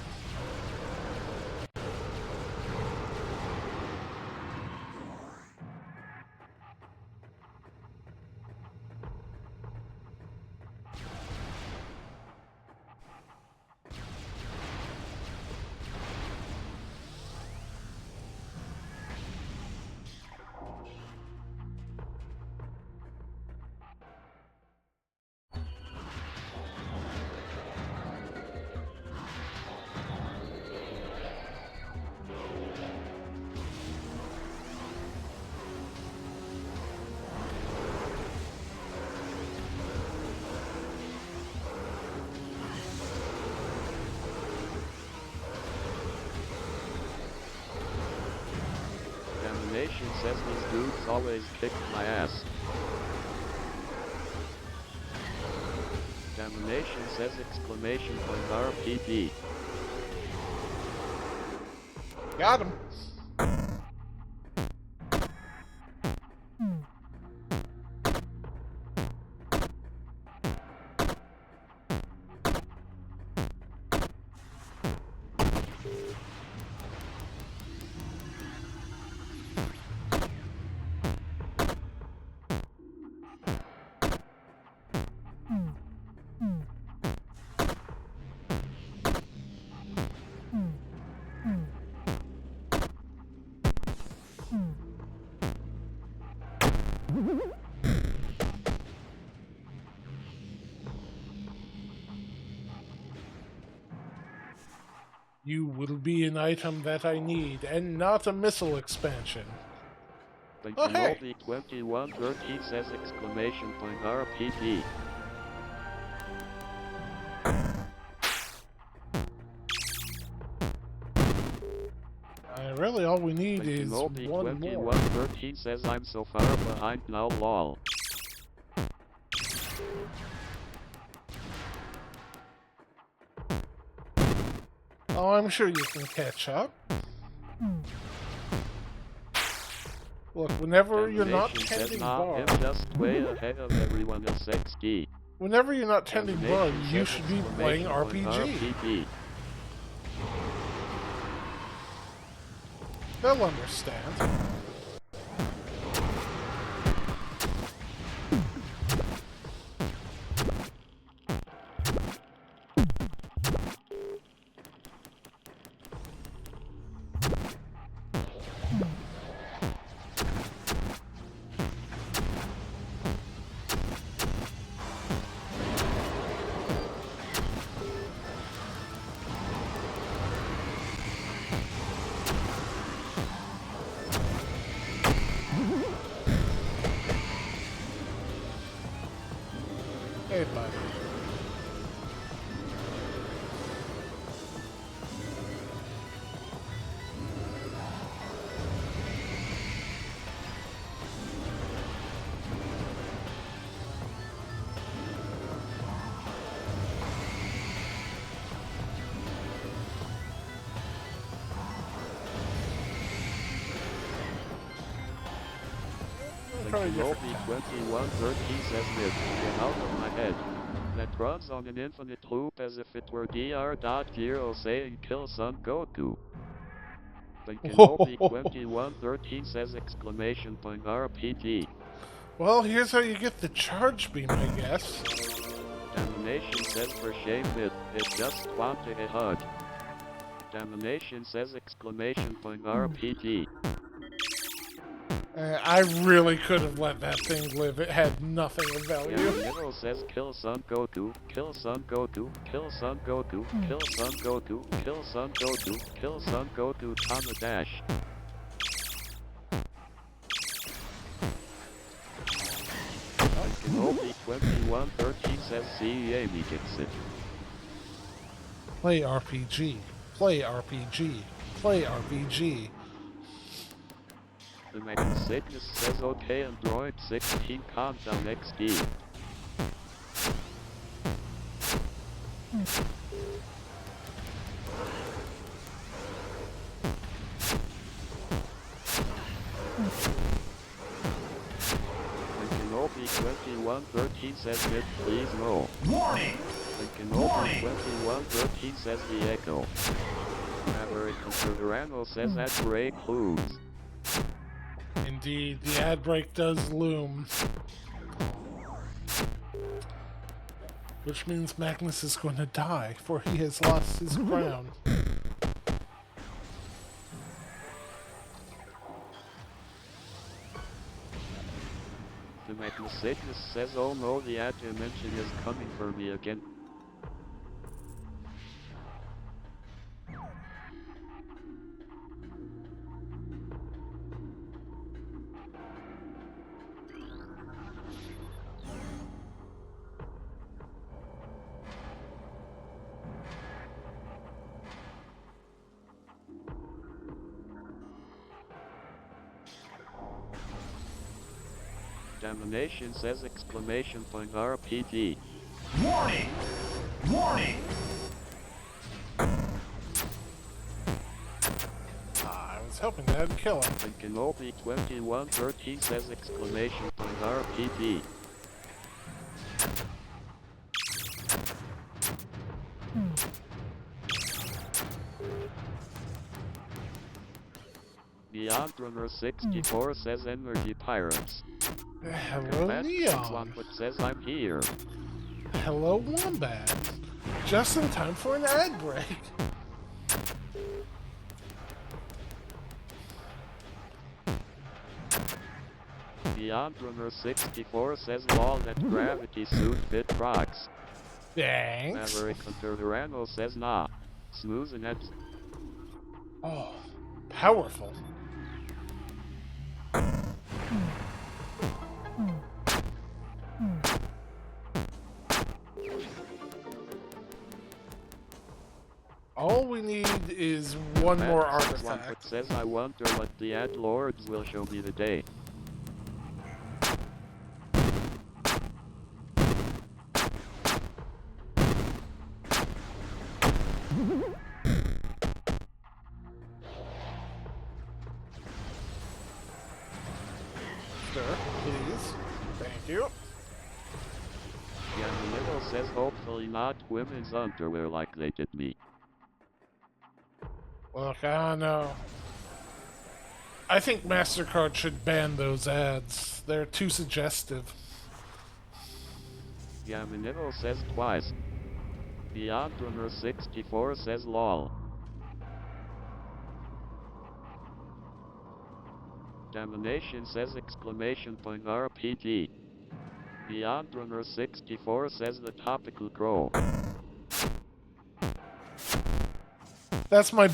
Damnation says these dudes always kick my ass. Damnation says exclamation point RPD. Got him. You will be an item that I need, and not a missile expansion. The Oh, hey. Kenobi 2113 says exclamation point RPD. Really, all we need The is Kenobi one more. 2113 says I'm so far behind now lol. Oh, I'm sure you can catch up. Look, whenever you're not Damnation says tending nah, bar, I'm just way ahead of everyone else XD. whenever you're not tending bar, Damnation you says should be playing exclamation point RPG. RPD. They'll understand. Hey, buddy. The Probably different. Kenobi 2113 says Mith, get out of my head. That runs on an infinite loop as if it were Dr. saying kill Son Goku. The Kenobi 2113 says exclamation point RPG. Well, here's how you get the charge beam, I guess. Damnation says for shame Mith, it just wanted a hug. Damnation says exclamation point RPG. I really could have let that thing live. It had nothing of value. Yamiro says kill Son Goku, kill Son Goku, kill Son Goku, kill Son Goku, kill Son Goku, kill Son Goku, comma dash. Kenobi 2113 says see Amy gets it. Play RPG. Play RPG. Play RPG. The Mechanicus says okay Android 16 calm down XD. The Kenobi Kenobi2113 says Mith, please no. Warning! And Kenobi2113 says the Echo. Maverick Considerano says that great clues. Indeed, the ad break does loom. Which means Magnus is going to die, for he has lost his crown. The Magnus says, oh no, the ad dimension is coming for me again. Domination says exclamation point RPG. Warning! Warning! I was hoping that'd kill him. And Kenobi2113 says exclamation point RPG. Beyond Runner 64 says Energy Pirates. Hello, Combat Neon. Wombat says I'm here. Hello, Wombat. Just in time for an ad break. Beyond Runner 64 says lol that gravity suit fit rocks. Thanks. Maverick Hunter Durano says nah. Smooth and that's Oh, powerful. All we need is one more Wombat artifact. says I wonder what the ad lords will show me today. Sir, please. Thank you. Yamanito says hopefully not women's underwear like they did me. Look, I don't know. I think MasterCard should ban those ads. They're too suggestive. Yamanito says twice. Beyond Runner 64 says lol. Domination says exclamation point RPG. Beyond Runner 64 says the topical crow. That's my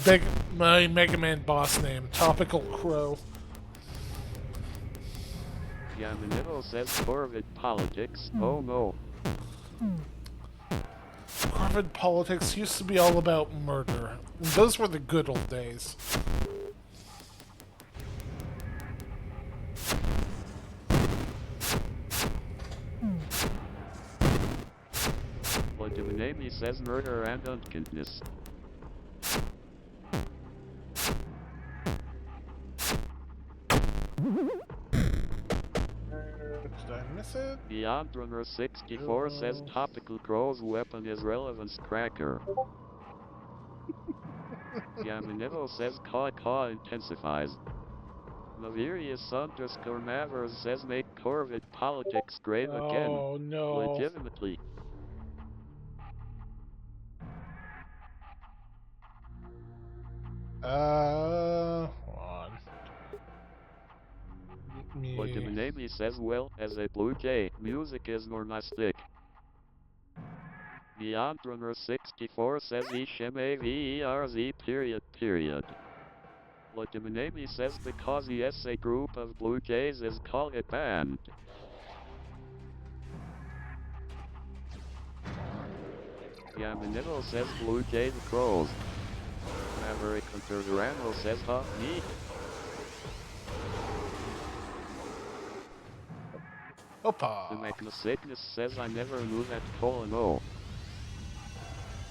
Mega Man boss name, Topical Crow. Yamanito says Corvid politics. Oh no. Corvid politics used to be all about murder. Those were the good old days. Vladimir says murder and unkindness. Did I miss it? Beyond Runner 64 says topical crow's weapon is relevance cracker. Yamanito says caw intensifies. Maverius _ Mavers says make Corvid politics great again. Oh no. Legitimately. Hold on. Me. Vladimir says well, as a blue jay, music is more my stick. Beyond Runner 64 says Ishmeverz period. Vladimir says because yes a group of blue jays is called a band. Yamanito says blue jay the crows. Maverick Hunter Durano says huh, me. The Opa. Magnosignus says I never knew that O.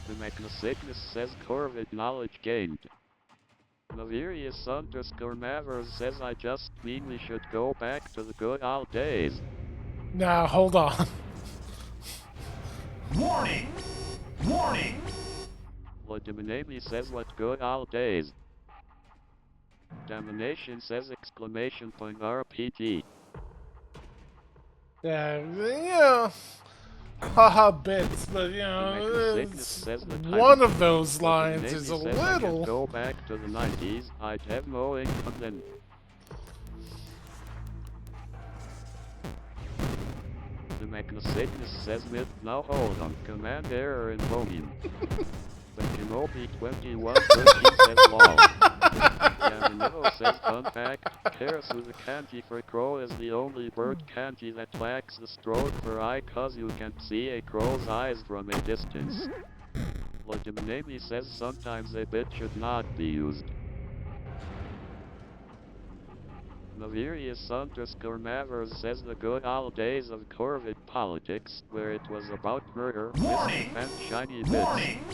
The Magnosignus says Corvid knowledge gained. Maverius _ Mavers says I just mean we should go back to the good old days. Now, hold on. Warning! Warning! Legiminati says what good old days. Domination says exclamation point RPT. Yeah, haha bits, but you know, Sickness says the time one of those lines Legiminati is a says I can little. go back to the 90s, I'd have no income then. The Sickness says Mith, now hold on, command error in volume. The Kenobi 2113 says lol. Yamanovo says fun fact, Karasu the kanji for crow is the only bird kanji that lacks the stroke for eye cause you can see a crow's eyes from a distance. Legiminati says sometimes a bit should not be used. Navirius underscore Mavers says the good old days of Corvid politics, where it was about murder, Warning! mischief and shiny bits. Warning!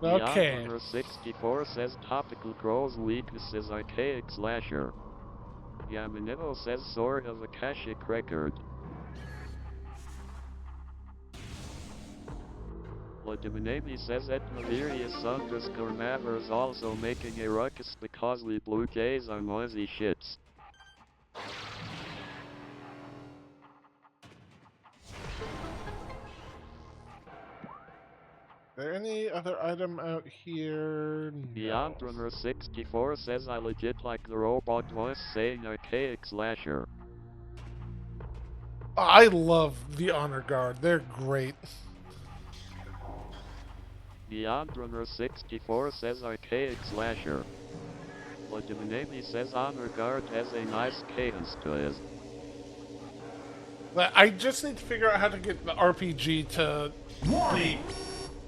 Okay. Beyond 64 says topical crow's weaknesses archaic slasher. Yamanivo says sort of Akashic record. Legiminati says Etnavirius underscore Mavers also making a ruckus because we blue jays are noisy shits. There any other item out here? No. Beyond Runner 64 says I legit like the robot voice saying archaic slasher. I love the Honor Guard. They're great. Beyond Runner 64 says archaic slasher. Legiminati says Honor Guard has a nice cadence to it. But I just need to figure out how to get the RPG to Warning!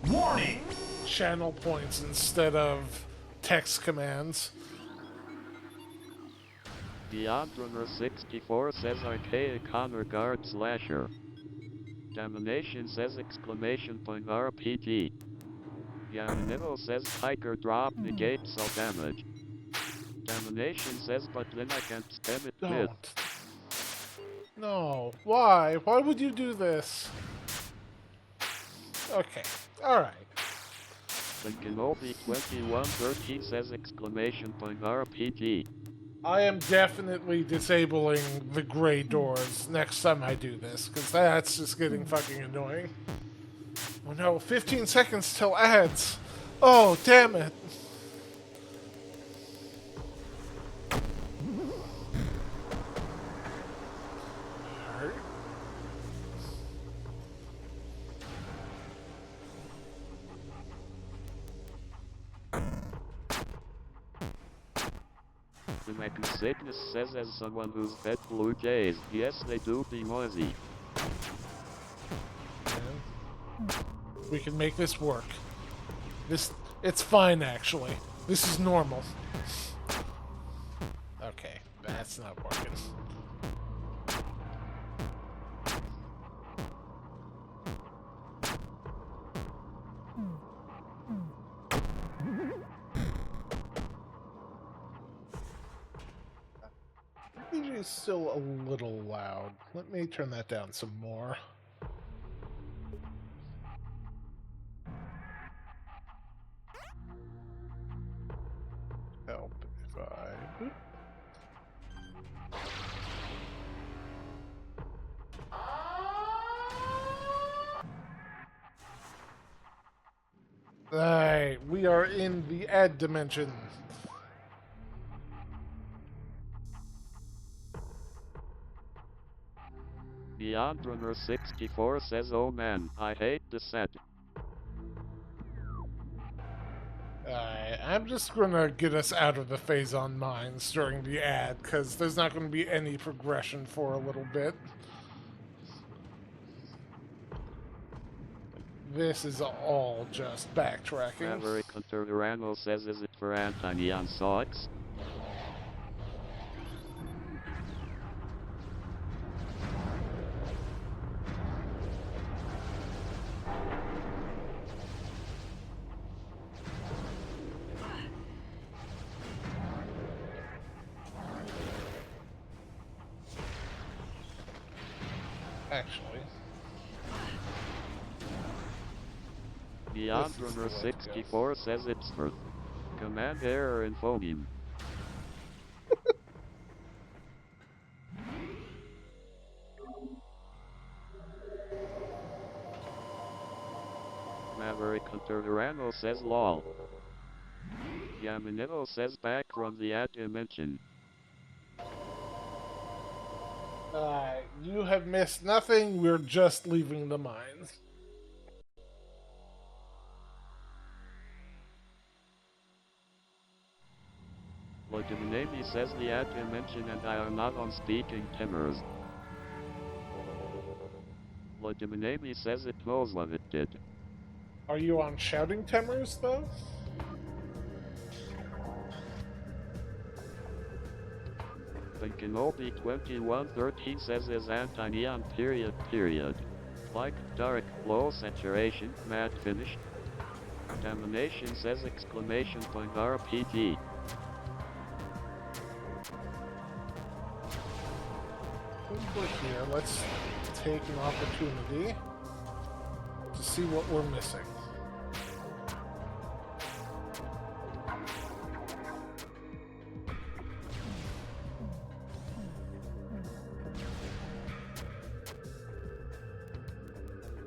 Warning! channel points instead of text commands. Beyond Runner 64 says archaic Honor Guard slasher. Domination says exclamation point RPG. Yamanivo says Tiger Drop negates all damage. Domination says but then I can't spam it with. Don't. No. Why? Why would you do this? Okay. Alright. Then Kenobi 2113 says exclamation point RPG. I am definitely disabling the gray doors next time I do this, because that's just getting fucking annoying. Oh no, 15 seconds till ads. Oh, damn it. Alright. The Sickness says as someone who's fed blue jays, yes they do be noisy. We can make this work. It's fine actually. This is normal. Okay, that's not working. DJ is still a little loud. Let me turn that down some more. Help if I... Alright, we are in the ad dimension. Beyond Runner 64 says oh man, I hate the set. Alright, I'm just gonna get us out of the Phazon Mines during the ad, because there's not gonna be any progression for a little bit. This is all just backtracking. Maverick Hunter Virano says is it for anti-neon socks? actually. Beyond This is Runner the way to go. 64 says it's Mith. Command error in phoneme. Maverick Hunter Durano says lol. Yamanito says back from the ad dimension. You have missed nothing. We're just leaving the mines. Logiminami says the ad dimension and I are not on speaking terms. Logiminami says it knows what it did. Are you on shouting tremors, though? Kenobi 2113 says is anti-neon period. Like, dark, low saturation, matte finish. Domination says exclamation point RPT. Over here, let's take an opportunity to see what we're missing.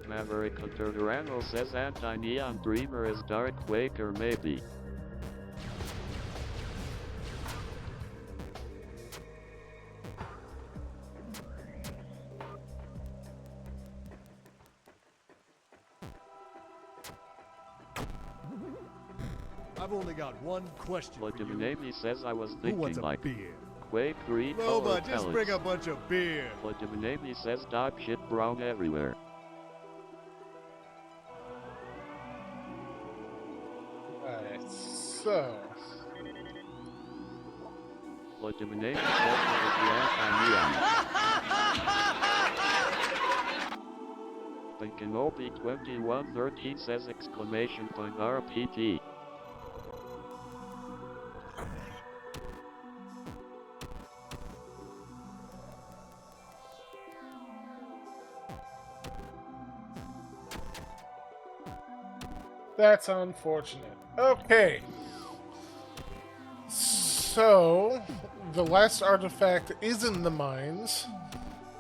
Maverick Hunter Durano says anti-neon dreamer is dark waker maybe. I've only got one question for you. Logiminami says I was Who wants thinking a like beer? Quake 3 Loba, color just pellets. bring a bunch of beer. Logiminami says dog shit brown everywhere. Alright, so... Logiminami says it is the anti-neon. Kenobi 2113 says exclamation point RPT. That's unfortunate. Okay. So, the last artifact is in the mines.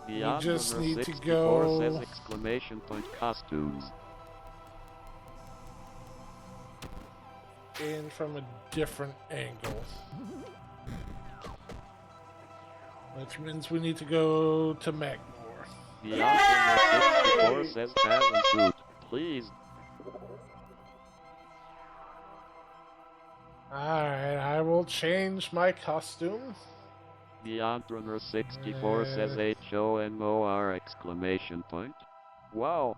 Beyond just Runner need to 64 go- says exclamation point costumes. In from a different angle. Which means we need to go to Magmore. Beyond Runner 64 says Battling Suit. Please. Alright, I will change my costume. Beyond Runner 64 says HOMOR exclamation point. Wow.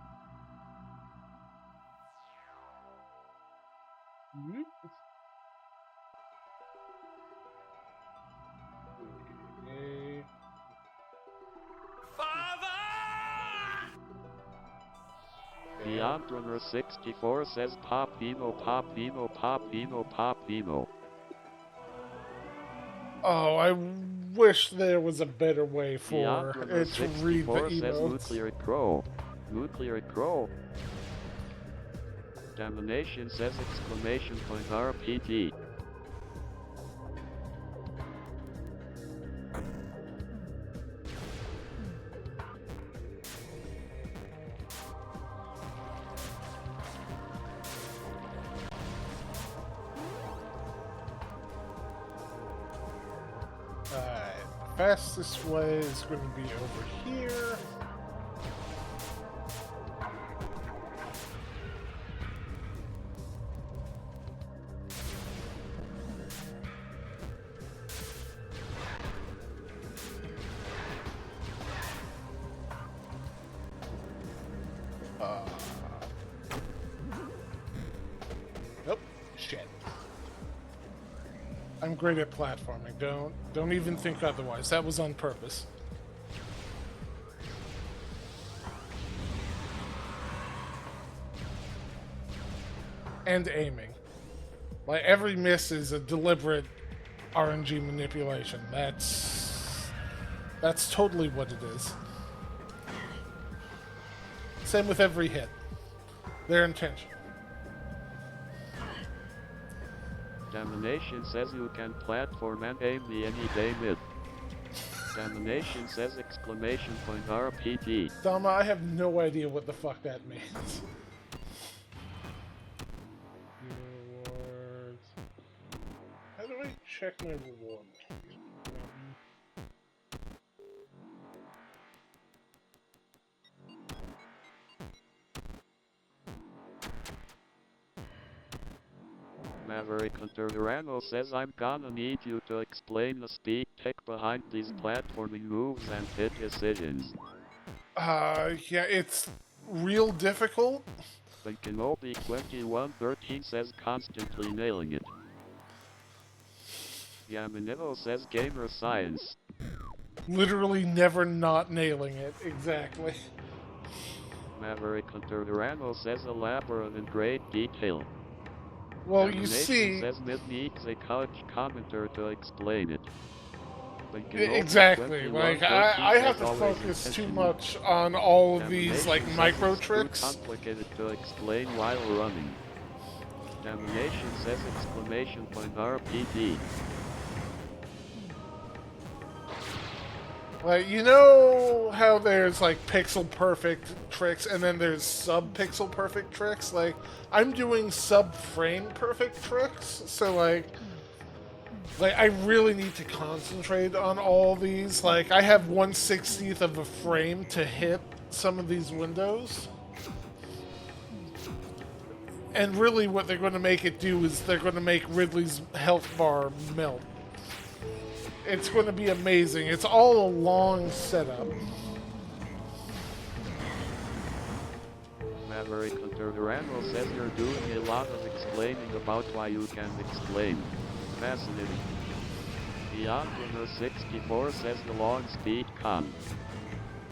Okay. Beyond Runner 64 says Pop Emo, Pop Emo, Pop Emo, Pop Emo. Oh, I wish there was a better way Beyond for Runner it to read the 64 says emotes. Nuclear Crow. Nuclear Crow. Domination says exclamation point RPT. Alright, fastest way is going to be over here. Nope. Shit. I'm great at platforming. Don't even think otherwise. That was on purpose. And aiming. Like every miss is a deliberate RNG manipulation. That's totally what it is. Same with every hit. Their intention. Domination says you can platform and aim the any day Mith. Domination says exclamation point RPG. Dama, I have no idea what the fuck that means. Rewards. How do I check my reward? Maverick Hunter Durano says I'm gonna need you to explain the speed tech behind these platforming moves and hit decisions. Yeah, it's real difficult. But Kenobi2113 says constantly nailing it. Yamanivo says gamer science. Literally never not nailing it, exactly. Maverick Hunter Durano says elaborate in great detail. Well, you Domination see... says Mith needs a couch commenter to explain it. But Exactly, like, 2113 I have says to always focus too intentional. much on all of these, like, Domination micro says it's too tricks. complicated to explain while running. Domination says exclamation point RPG. Like, you know how there's, like, pixel-perfect tricks, and then there's sub-pixel-perfect tricks? Like, I'm doing sub-frame-perfect tricks, so, like, I really need to concentrate on all these. Like, I have 1/60th of a frame to hit some of these windows. And really what they're going to make it do is they're going to make Ridley's health bar melt. It's going to be amazing. It's all a long setup. Maverick Hunter Durano says you're doing a lot of explaining about why you can't explain. Fascinating. Beyond Runner 64 says the long speed con.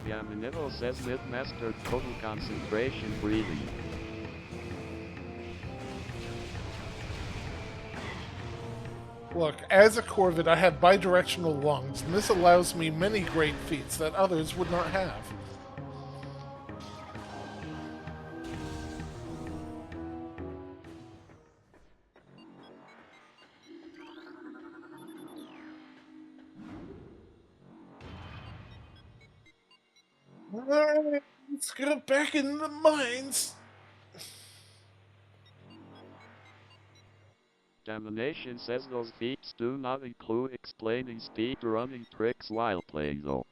Yamanivo says Mith mastered total concentration breathing. Look, as a Corvid, I have bidirectional lungs, and this allows me many great feats that others would not have. Alright, let's get back in the mines. Domination says those feats do not include explaining speed running tricks while playing though.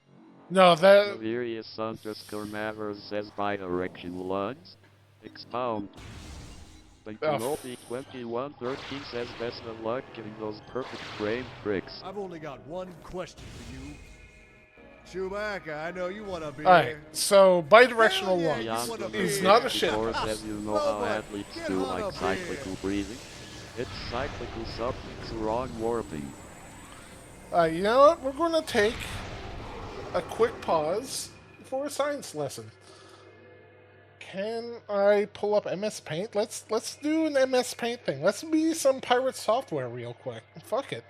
No, that... Laverius underscore Mavers says bi-directional lunge. Expound. But Kenobi 2113 says best of luck getting those perfect frame tricks. I've only got one question for you. Chewbacca, I know you want to be Alright, so bidirectional Hell yeah, lunge you wanna is be not a here. shit. Or says you know how Robot, athletes get do on like up cyclical here. breathing. It's cyclical substance wrong warping. You know what? We're going to take a quick pause for a science lesson. Can I pull up MS Paint? Let's do an MS Paint thing. Let's be some pirate software real quick. Fuck it.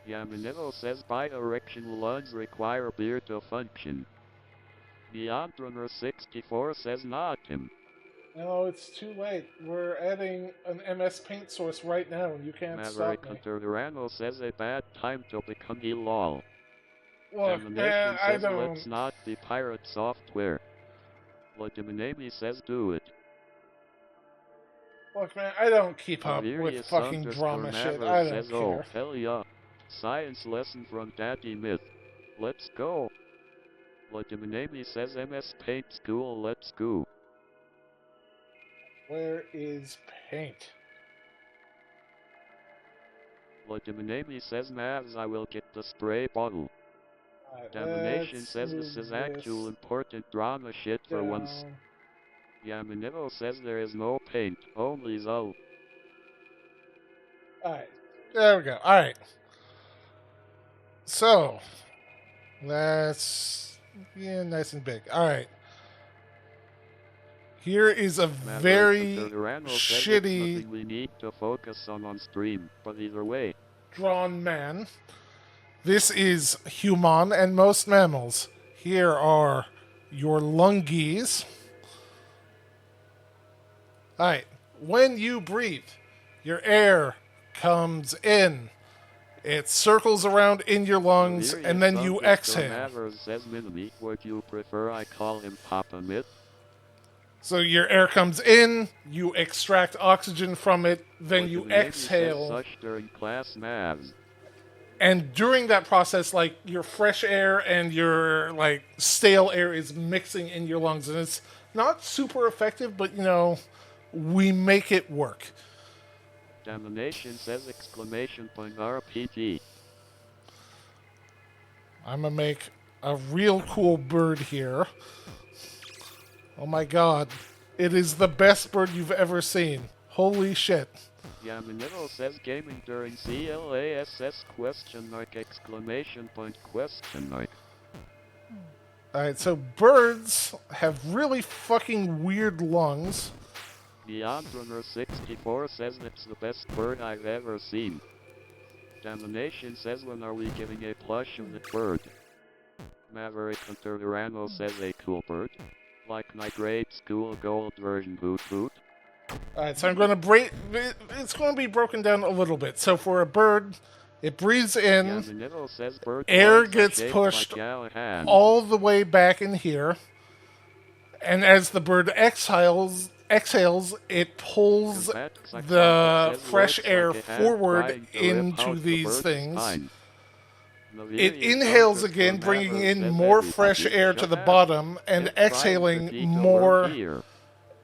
Yamanivo says bi-directional lunge require beer to function. Beyond Runner 64 says not him. No, it's too late. We're adding an MS Paint source right now, and you can't Maverick stop me. Hunter Durano says a bad time to become a lol. Look, Domination I says don't... let's not be pirate software. Latiminami says do it. Look, man, I don't keep up with Laverius fucking underscore drama shit. Maverick I don't says care. oh hell yeah. Science lesson from Daddy Mith. Let's go. Latiminami says MS Paint School let's go. Where is Paint? Latiminami says Mavs I will get the spray bottle. Alright, Domination let's says this move is actual this important drama shit for once. down. Yamanivo says there is no paint, only Zul. Alright, there we go. Alright. So, that's... yeah, nice and big. Alright. Here is a very shitty we need to focus on stream, but either way. drawn man. This is human and most mammals. Here are your lungies. Alright, when you breathe, your air comes in. It circles around in your lungs, and then you exhale. Mavers says Minimi, would you prefer I call him Papa Mith? So your air comes in, you extract oxygen from it, then Would you maybe says exhale. Such during class Mavs. And during that process, like, your fresh air and your, like, stale air is mixing in your lungs. And it's not super effective, but, you know, we make it work. Domination says exclamation point RPG. I'm gonna make a real cool bird here. Oh my god. It is the best bird you've ever seen. Holy shit. Yamanito says gaming during CLASS question mark exclamation point question mark. Alright, so birds have really fucking weird lungs. Beyond Runner 64 says it's the best bird I've ever seen. Domination says when are we giving a plush of the bird? Maverick Hunter Durano says a cool bird. Like my grade school gold version boot boot. Alright, so I'm gonna it's gonna be broken down a little bit. So for a bird, it breathes in, Yamanito says bird air legs are gets shaped pushed like all the way back in here, and as the bird exhales, it pulls the fresh air forward into these things. It inhales again, bringing in more fresh air to the bottom, and exhaling more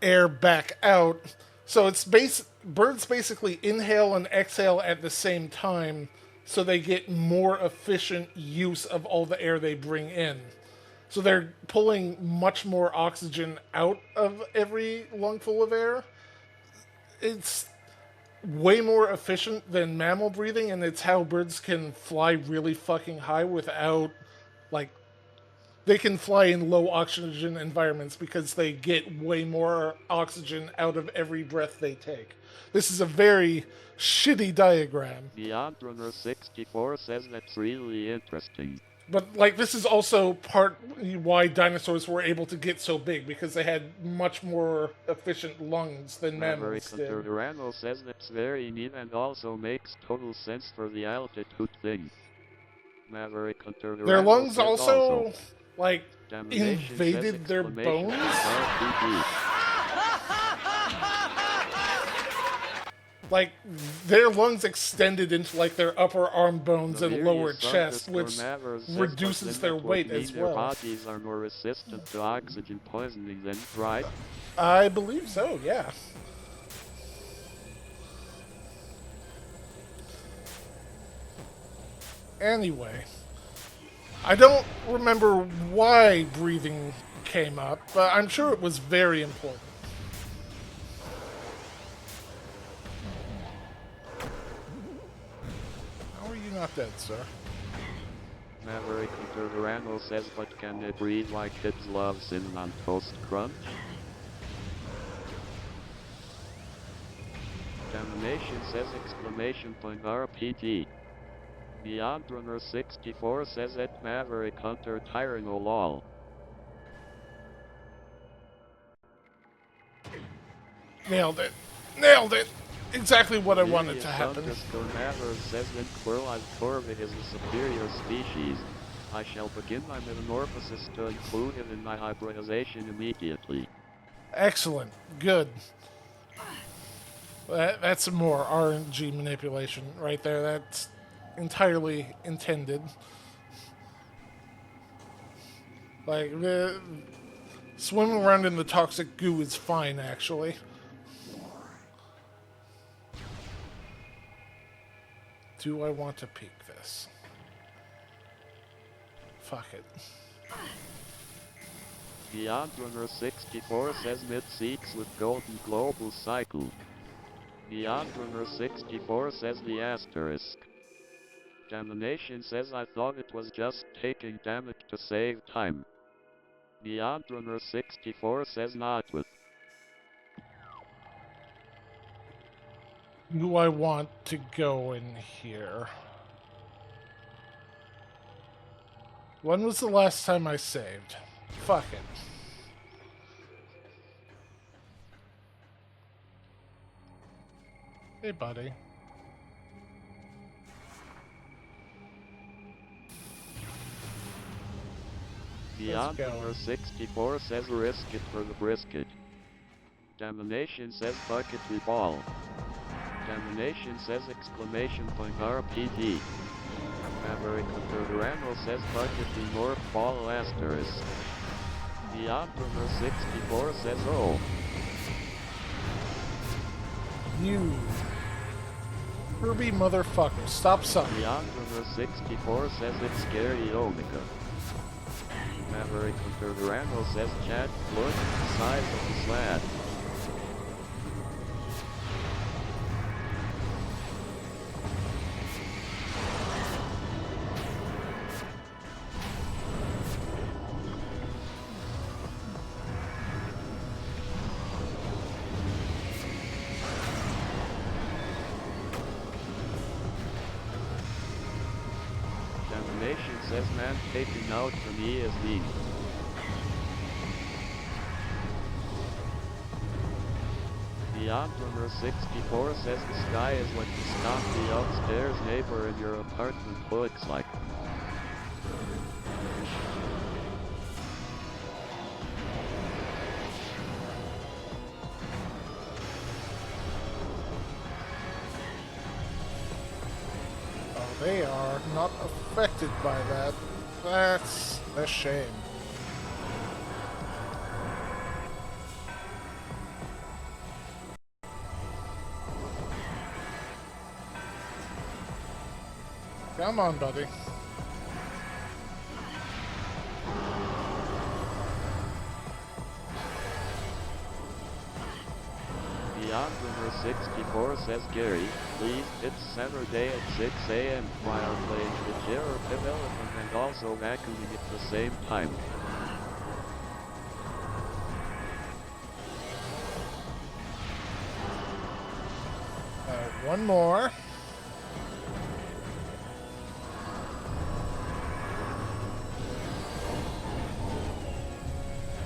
air back out. So it's birds basically inhale and exhale at the same time, so they get more efficient use of all the air they bring in. So they're pulling much more oxygen out of every lungful of air. It's way more efficient than mammal breathing, and it's how birds can fly really fucking high without, like, they can fly in low oxygen environments because they get way more oxygen out of every breath they take. This is a very shitty diagram. Beyond Runner 64 says that's really interesting. But, like, this is also part why dinosaurs were able to get so big, because they had much more efficient lungs than mammals did. Maverick Durano says that's very neat and also makes total sense for the altitude thing. Maverick Durano Their lungs says also, like, Domination invaded says their exclamation bones. RPG. Like, their lungs extended into, like, their upper arm bones and lower Valerius chest, which Mavers says, reduces but their then that would weight mean as their well. bodies are more resistant to oxygen poisoning than, right? I believe so, yeah. Anyway, I don't remember why breathing came up, but I'm sure it was very important. How are you not dead, sir? Maverick Durano says, but can they breathe like kids love cinnamon toast crunch? Domination says exclamation point RPG. Beyond Runner 64 says at Maverick Hunter Tyranno lol. Nailed it. Nailed it! Exactly what I wanted to happen. Maverick says when Quirlive Corvid is a superior species, I shall begin my metamorphosis to include it in my hybridization immediately. Excellent. Good. That's some more RNG manipulation right there. That's entirely intended. Like, swimming around in the toxic goo is fine, actually. Do I want to peek this? Fuck it. Beyond Runner 64 says Mith seeks with Golden Global Cycle. Beyond Runner 64 says the asterisk. Domination says I thought it was just taking damage to save time. Beyond Runner 64 says not with. Do I want to go in here? When was the last time I saved? Fuck it. Hey, buddy. Beyond go. number 64 says risk it for the brisket. Domination says bucketry ball. Domination says exclamation point RPD. Maverick Durano says bucketry morph ball asterisk. Beyond number 64 says oh. You. Kirby motherfucker. Stop sucking. Beyond number 64 says it's scary Omega. Maverick Durano says chat, look at the size of the slab. Domination says man taking out from me is me. Beyond number 64 says the sky is what the stompy upstairs neighbor in your apartment looks like. Oh, they are not affected by that. That's a shame. Come on, buddy. Beyond number 64 says Gary, please, it's Saturday at 6 a.m. while playing the Terror Development and also vacuuming at the same time. One more.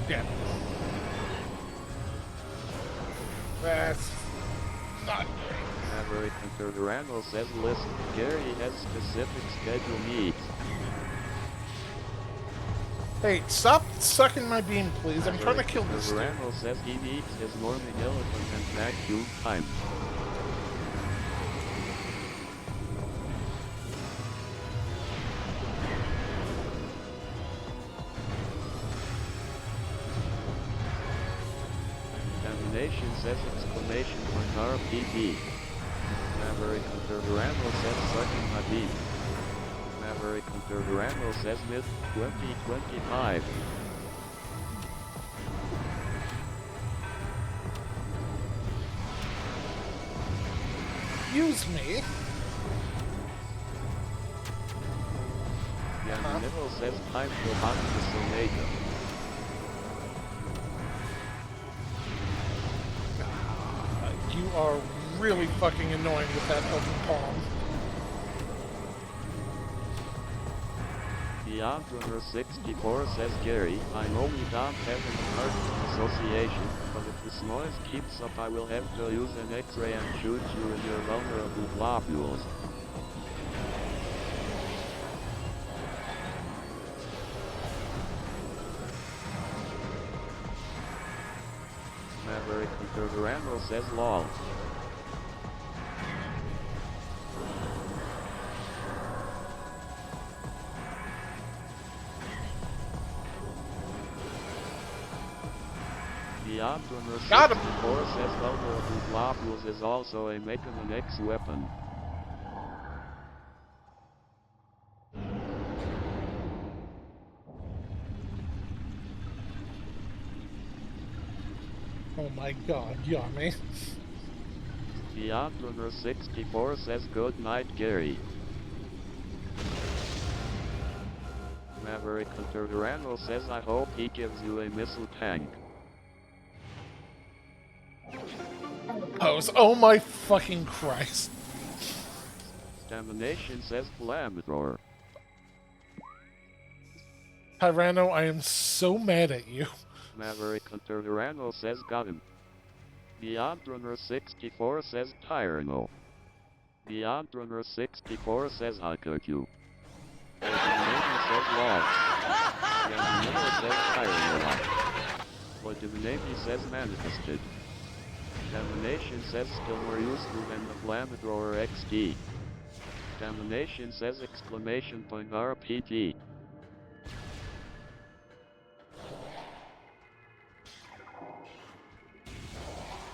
Damn it. That's not great. Maverick Durano says listen, Gary has specific schedule needs. Hey, stop sucking my beam, please. I'm trying to kill this dude. Durano says he needs his morning elephant and vacuum time. Domination says exclamation point RPD. Maverick Durano says sucking my beam. Maverick Durano says Mith 2025. Excuse me. Yaminevo says time to hunt the Sonata. You are really fucking annoying with that open palm. Beyond number 64 says Gary, I know we don't have an apartment association, but if this noise keeps up I will have to use an X-ray and shoot you in your vulnerable globules. Maverick Durano says lol. Beyond number Got him. 64 says vulnerable globules is also a Mega Man X weapon. Oh my god, yummy. Beyond number 64 says good night Gary. Maverick Durano says I hope he gives you a missile tank. Pose. Oh my fucking Christ. Domination says flamethrower. Tyranno, I am so mad at you. Maverick Hunter Tyranno says got him. Beyond Runner 64 says Tyranno. Beyond Runner 64 says Hakaku. Maybe says lost. Yanumino says Tyranno. Maybe says manifested. Domination says still more useful than the Flamethrower XD. Domination says exclamation point RPG.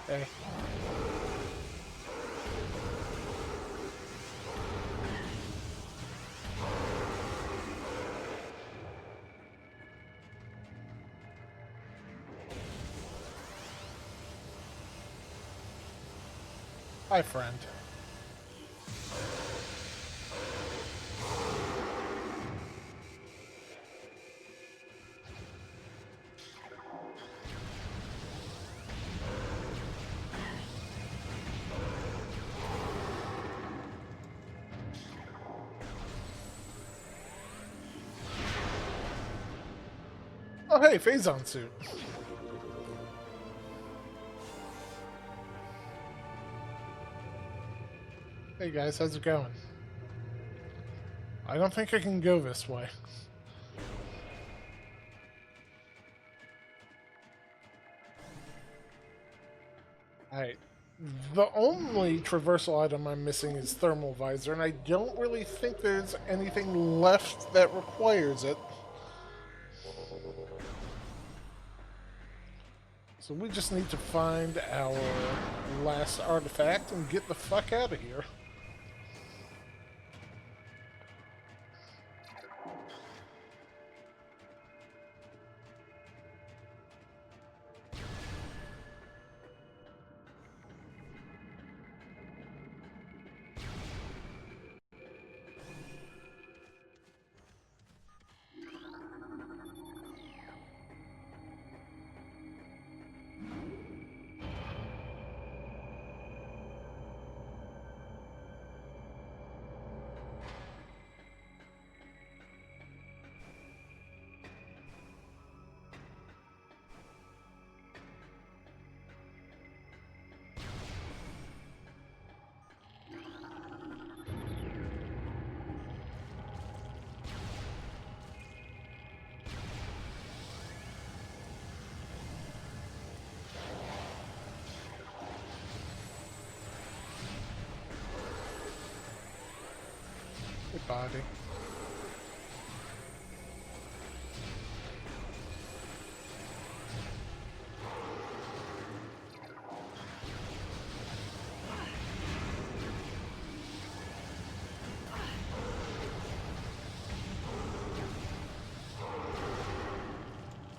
Hey. Hi, friend. Oh, hey, Phazon suit. Hey guys, how's it going? I don't think I can go this way. Alright. The only traversal item I'm missing is Thermal Visor, and I don't really think there's anything left that requires it. So we just need to find our last artifact and get the fuck out of here. Good body.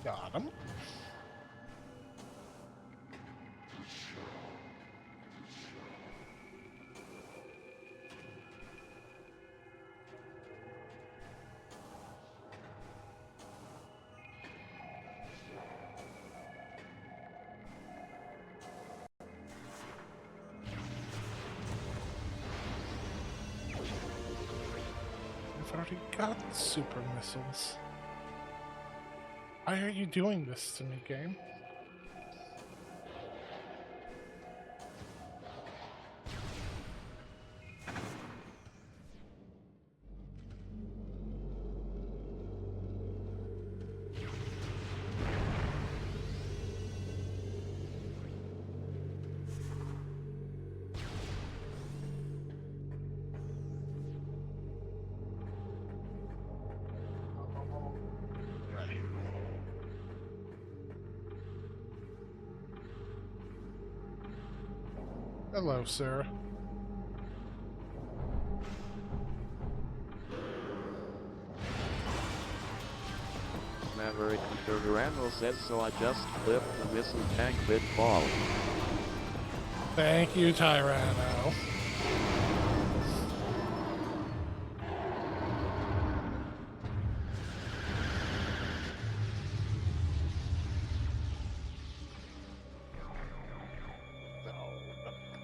Got him. I've already got super missiles. Why are you doing this to me, game? Hello, sir. Maverick Hunter Tyranno says so I just clipped the missile tank bit ball. Thank you, Tyranno.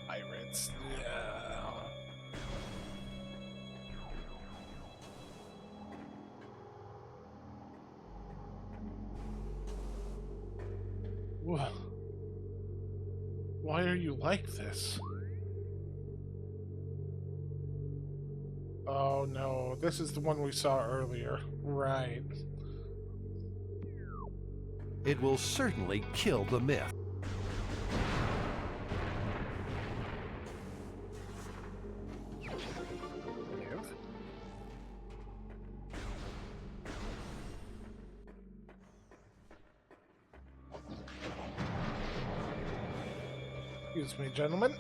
Pirates. Yeah. why are you like this? Oh no, this is the one we saw earlier. Right. It will certainly kill the myth. Excuse me, gentlemen.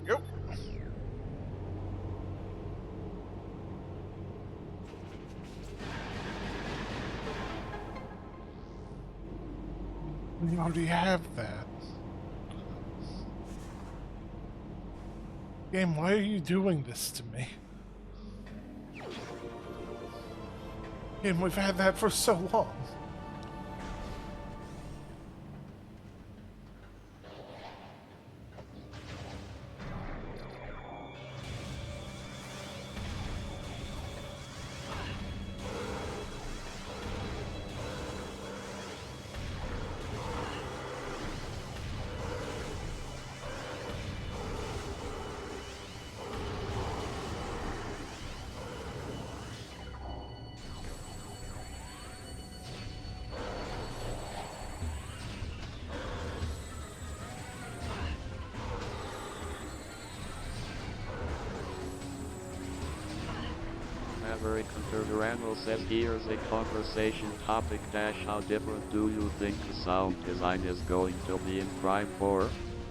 Yep. You already have that. Game, why are you doing this to me? Game, we've had that for so long. Maverick Hunter Randall says here's a conversation topic dash how different do you think the sound design is going to be in Prime 4?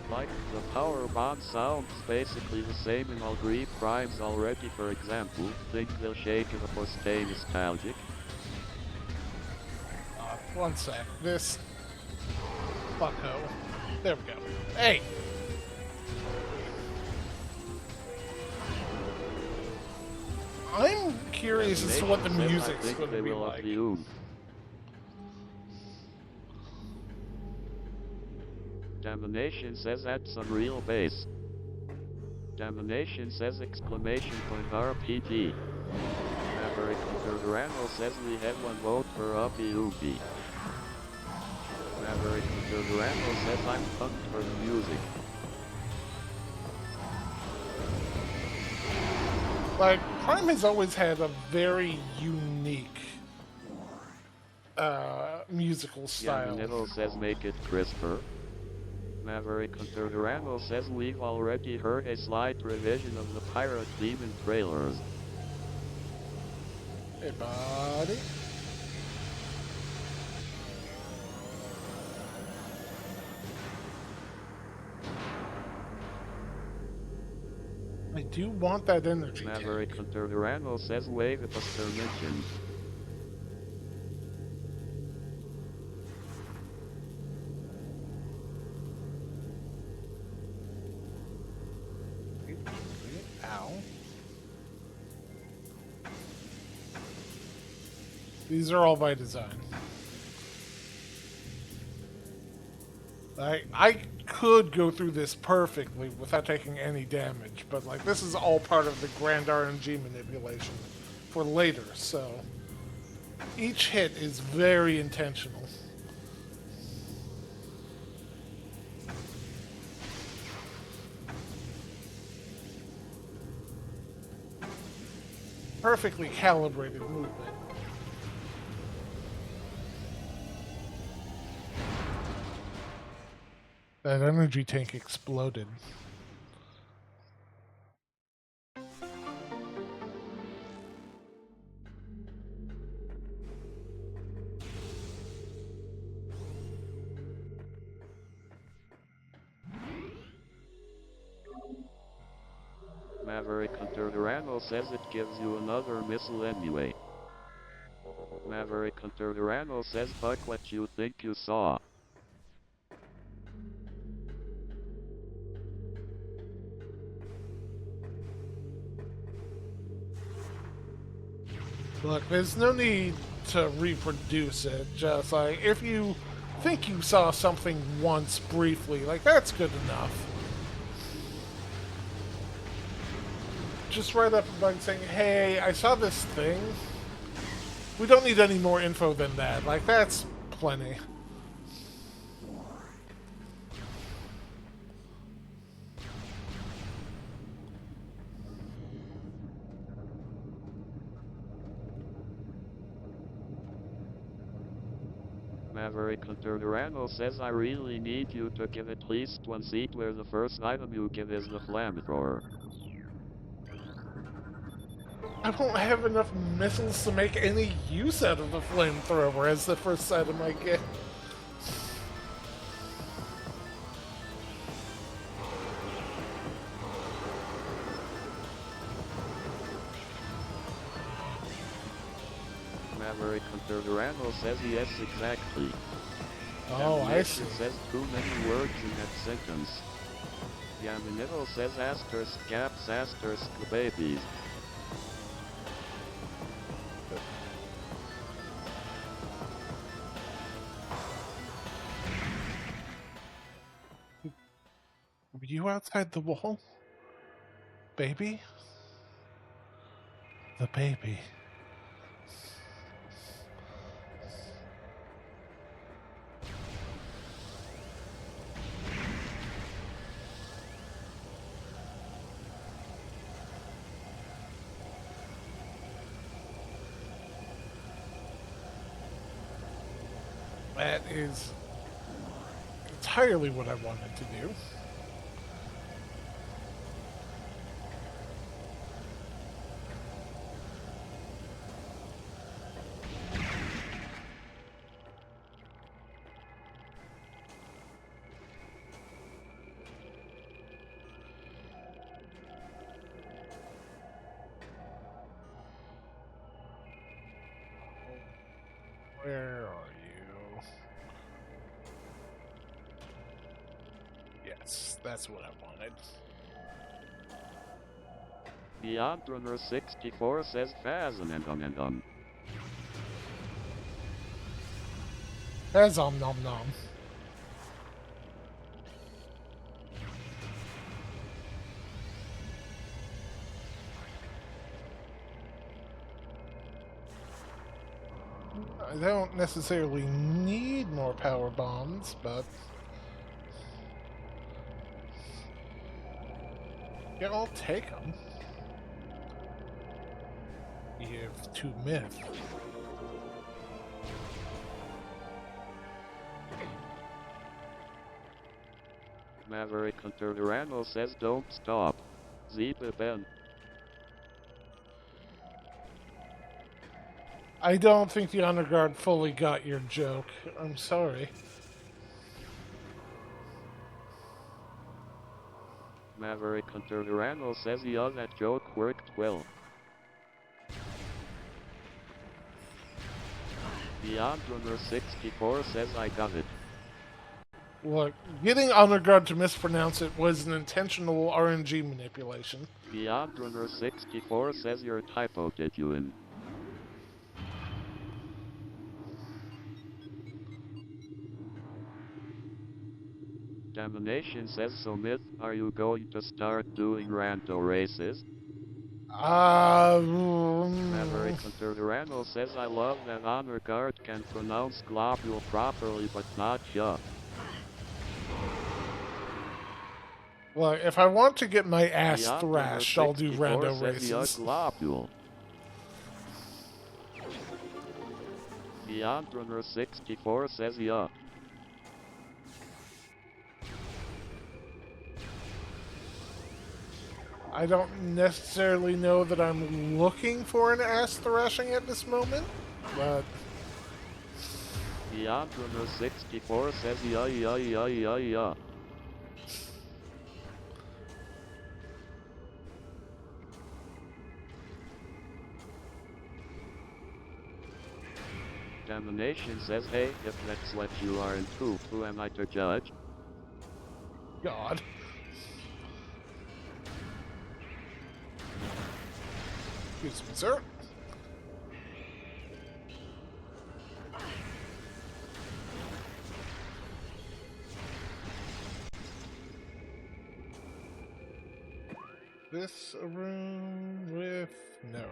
Like, the power bond sounds basically the same in all three primes already, for example. Think they'll shake it up or stay nostalgic? One sec. This fucko. There we go. Hey! I'm curious as to what the music's going to be like. Domination says add some real bass. Domination says exclamation point RPG. Maverick Randall says we have one vote for Uppy Oopy. Maverick Randall says I'm pumped for the music. Like, Prime has always had a very unique musical style. Neville says make it crisper. Maverick Randall says we've already heard a slight revision of the pirate demon trailers. Hey, buddy. I do want that energy. Maverick Randall says wave it us mentioned. Ow. These are all by design. I could go through this perfectly without taking any damage, but like this is all part of the grand RNG manipulation for later, so each hit is very intentional. Perfectly calibrated movement. That energy tank exploded. Maverick Randall says it gives you another missile anyway. Maverick Hunter Durano says fuck what you think you saw. Look, there's no need to reproduce it. Just like, if you think you saw something once briefly, like, that's good enough. Just write up a bug saying, hey, I saw this thing. We don't need any more info than that. Like, that's plenty. Maverick Hunter Durano says I really need you to give at least one seat where the first item you give is the flamethrower. I won't have enough missiles to make any use out of the flamethrower as the first item I get. Maverick Hunter Durano says yes, exactly. Oh, I see. It says too many words in that sentence. Yamanito says asterisk gaps asterisk the babies. Were you outside the wall? Baby? The baby. That is entirely what I wanted to do. Where are you? Yes, that's what I wanted. Beyond Runner 64 says Fazanendon. That's nom nom. I don't necessarily need more power bombs, but yeah, I'll take them. You have 2 Mith. Maverick Hunter Durano says don't stop. Zeepa Ben. I don't think the honor guard fully got your joke. I'm sorry. Maverick Hunter Durano says yeah, that joke worked well. Beyond Runner 64 says I got it. Look, getting honor guard to mispronounce it was an intentional RNG manipulation. Beyond Runner 64 says your typo did you in. Domination says so Myth, are you going to start doing rando races? Maverick Hunter Durano says I love that honor guard can pronounce globule properly but not ya. Look, if I want to get my ass Beyond thrashed, Runner I'll do 64 rando says ya races. globule. Beyond Runner 64 says ya. I don't necessarily know that I'm looking for an ass thrashing at this moment, but Beyond Runner 64 says ya ya ya ya ya. Examination says, hey, if that's what you are into, who am I to judge? God. Excuse me, sir. This a room with no.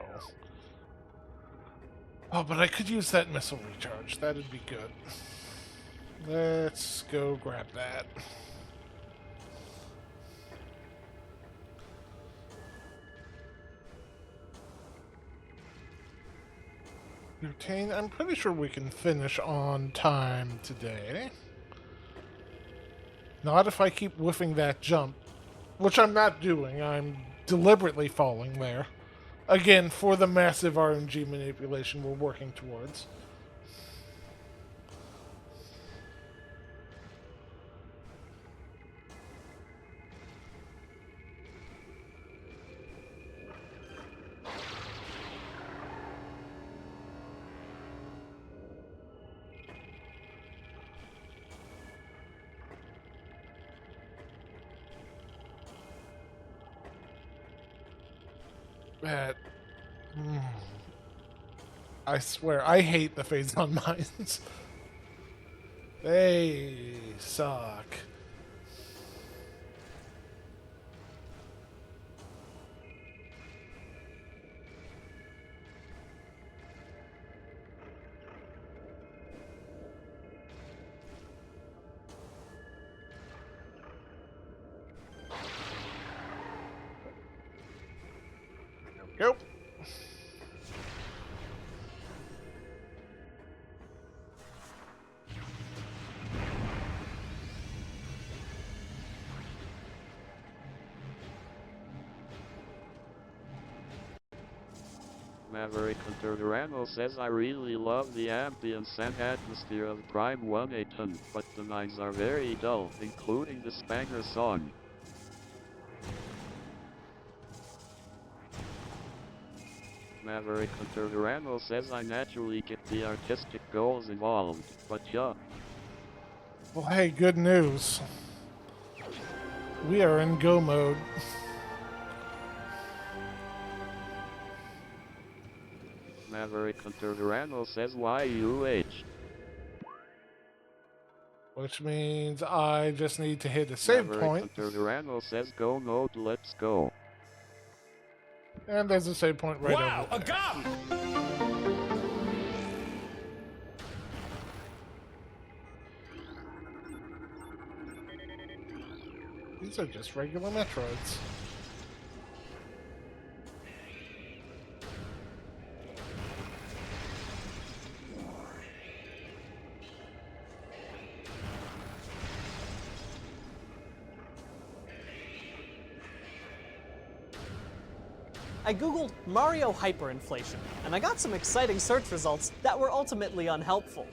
Oh, but I could use that missile recharge. That'd be good. Let's go grab that. Routine. I'm pretty sure we can finish on time today. Not if I keep whiffing that jump. Which I'm not doing. I'm deliberately falling there. Again, for the massive RNG manipulation we're working towards. That... I swear, I hate the phase-on mines. They suck. Go. Maverick Hunter Durano says, I really love the ambience and atmosphere of Prime 1A10, but the mines are very dull, including the Spanger song. Maverick Hunter Durano says, I naturally get the artistic goals involved, but yeah. Well, hey, good news. We are in go mode. Maverick Hunter Durano says, YUH. Which means I just need to hit a save Maverick point. Hunter Durano says, go node, let's go. And there's a save point right Wow, over a there. gum! These are just regular Metroids. I googled Mario hyperinflation, and I got some exciting search results that were ultimately unhelpful.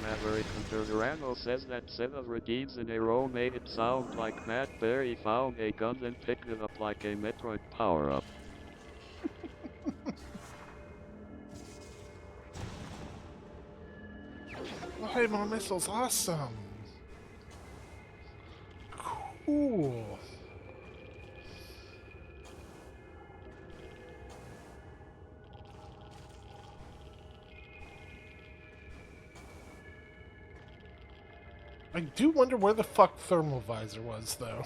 Maverick Hunter Durano says that 7 redeems in a row made it sound like Matt Berry found a gun and picked it up like a Metroid power-up. Oh, hey, more missiles. Awesome. Cool. I do wonder where the fuck thermal visor was, though.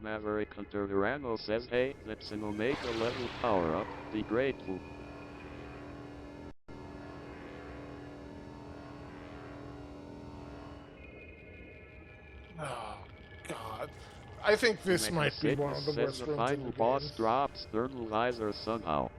Maverick Hunter Durano says, hey, that's an Omega level power-up, be grateful. Oh, God. I think this might be one of the says worst the rooms in final the boss game. drops thermal visor somehow.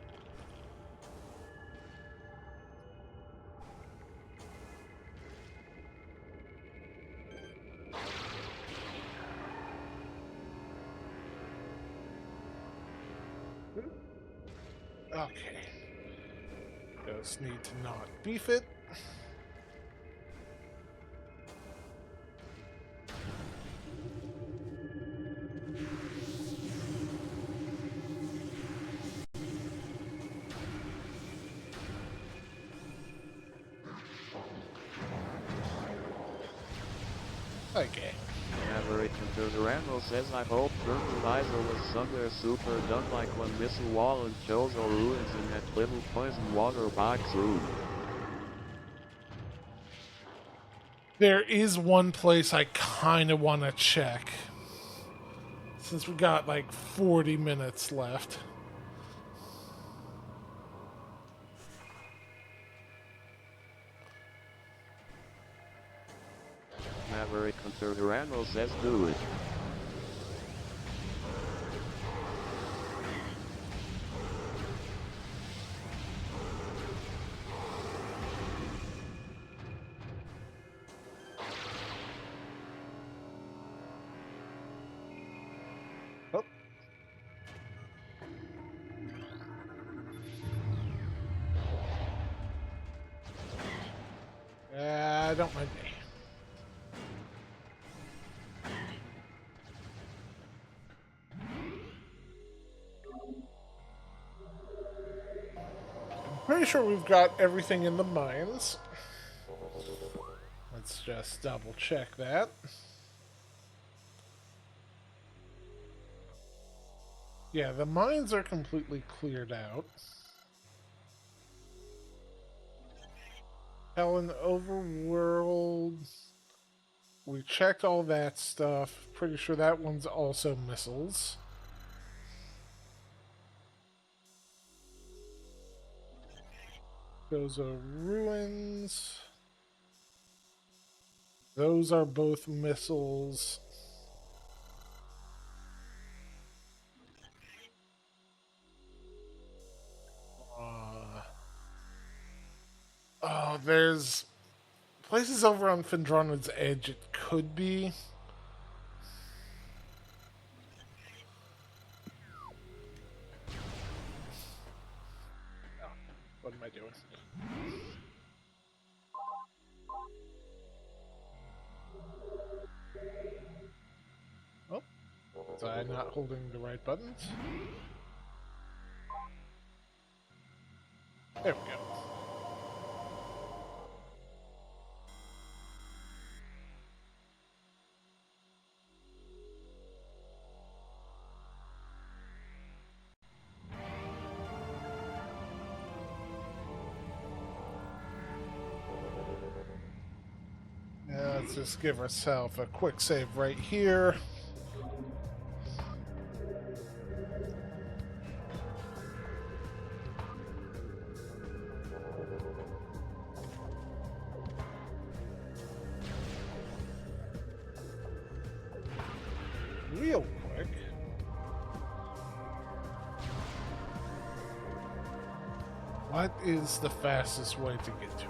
Okay. Just need to not beef it. Okay. Maverick Randall says, I hope Randomizer was somewhere super done like when Missile Wall and Chozo ruins in that little poison water box room. There is one place I kind of want to check. Since we got like 40 minutes left. Maverick Randall says, do it. Oh. Don't mind me. Pretty sure we've got everything in the mines. Let's just double check that. Yeah, the mines are completely cleared out. Helen Overworld. We checked all that stuff. Pretty sure that one's also missiles. Those are ruins. Those are both missiles. Oh, there's places over on Fendrana's Edge it could be. Oh, what am I doing? Oh, was I not holding the right buttons? There we go. Let's just give ourselves a quick save right here. Real quick. What is the fastest way to get to it?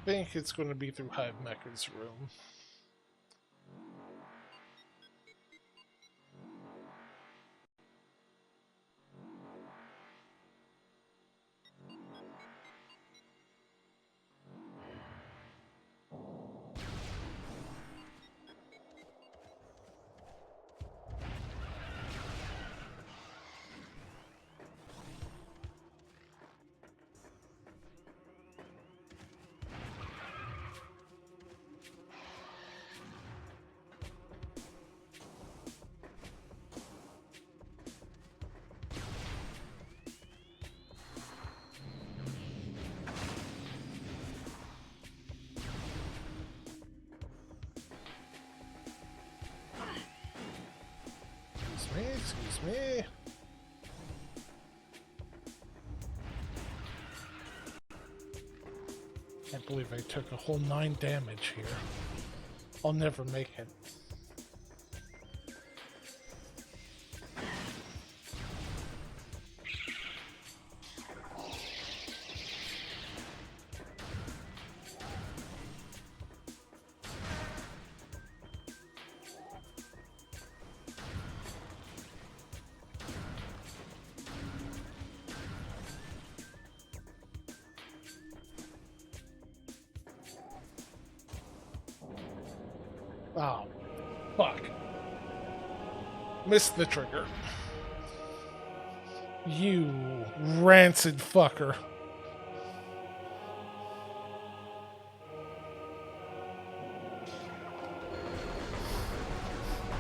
I think it's going to be through Hive Mecha's room. Excuse me. Can't believe I took a whole 9 damage here. I'll never make it. Oh, fuck. Missed the trigger. You rancid fucker.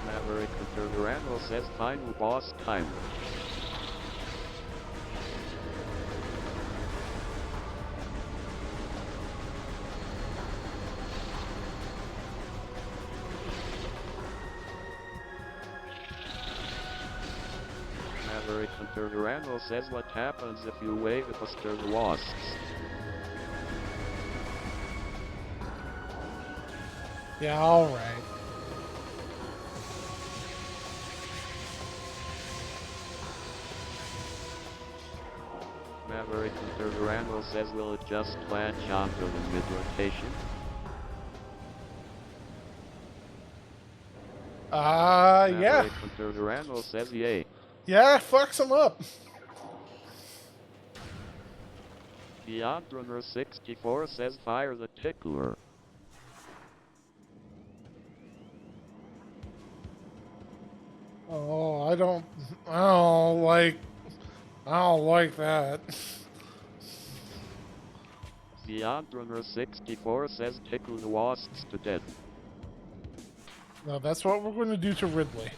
Maverick Hunter Randall says final boss time. Maverick Hunter Randall says what happens if you wave at the wasps. Yeah, alright. Maverick Hunter Randall says will it just plant onto the mid-rotation? Yeah. Maverick Hunter Randall says yay. Yeah, fucks him up. Beyond Runner 64 says fire the tickler. Oh, I don't like that. Beyond Runner 64 says tickle the wasps to death. No, that's what we're going to do to Ridley.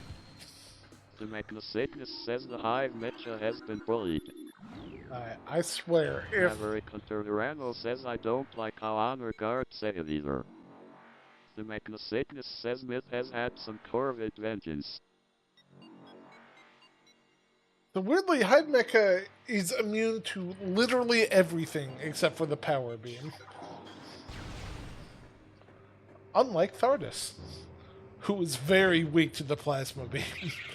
The Magnacycnus says the Hive Mecha has been bullied. I swear, if Maverick Hunter Randall says I don't like how Honor Guard said it either. The Magnacycnus says Mith has had some Corvid vengeance. the weirdly Hive Mecha is immune to literally everything except for the power beam. Unlike Thardus, who is very weak to the plasma beam.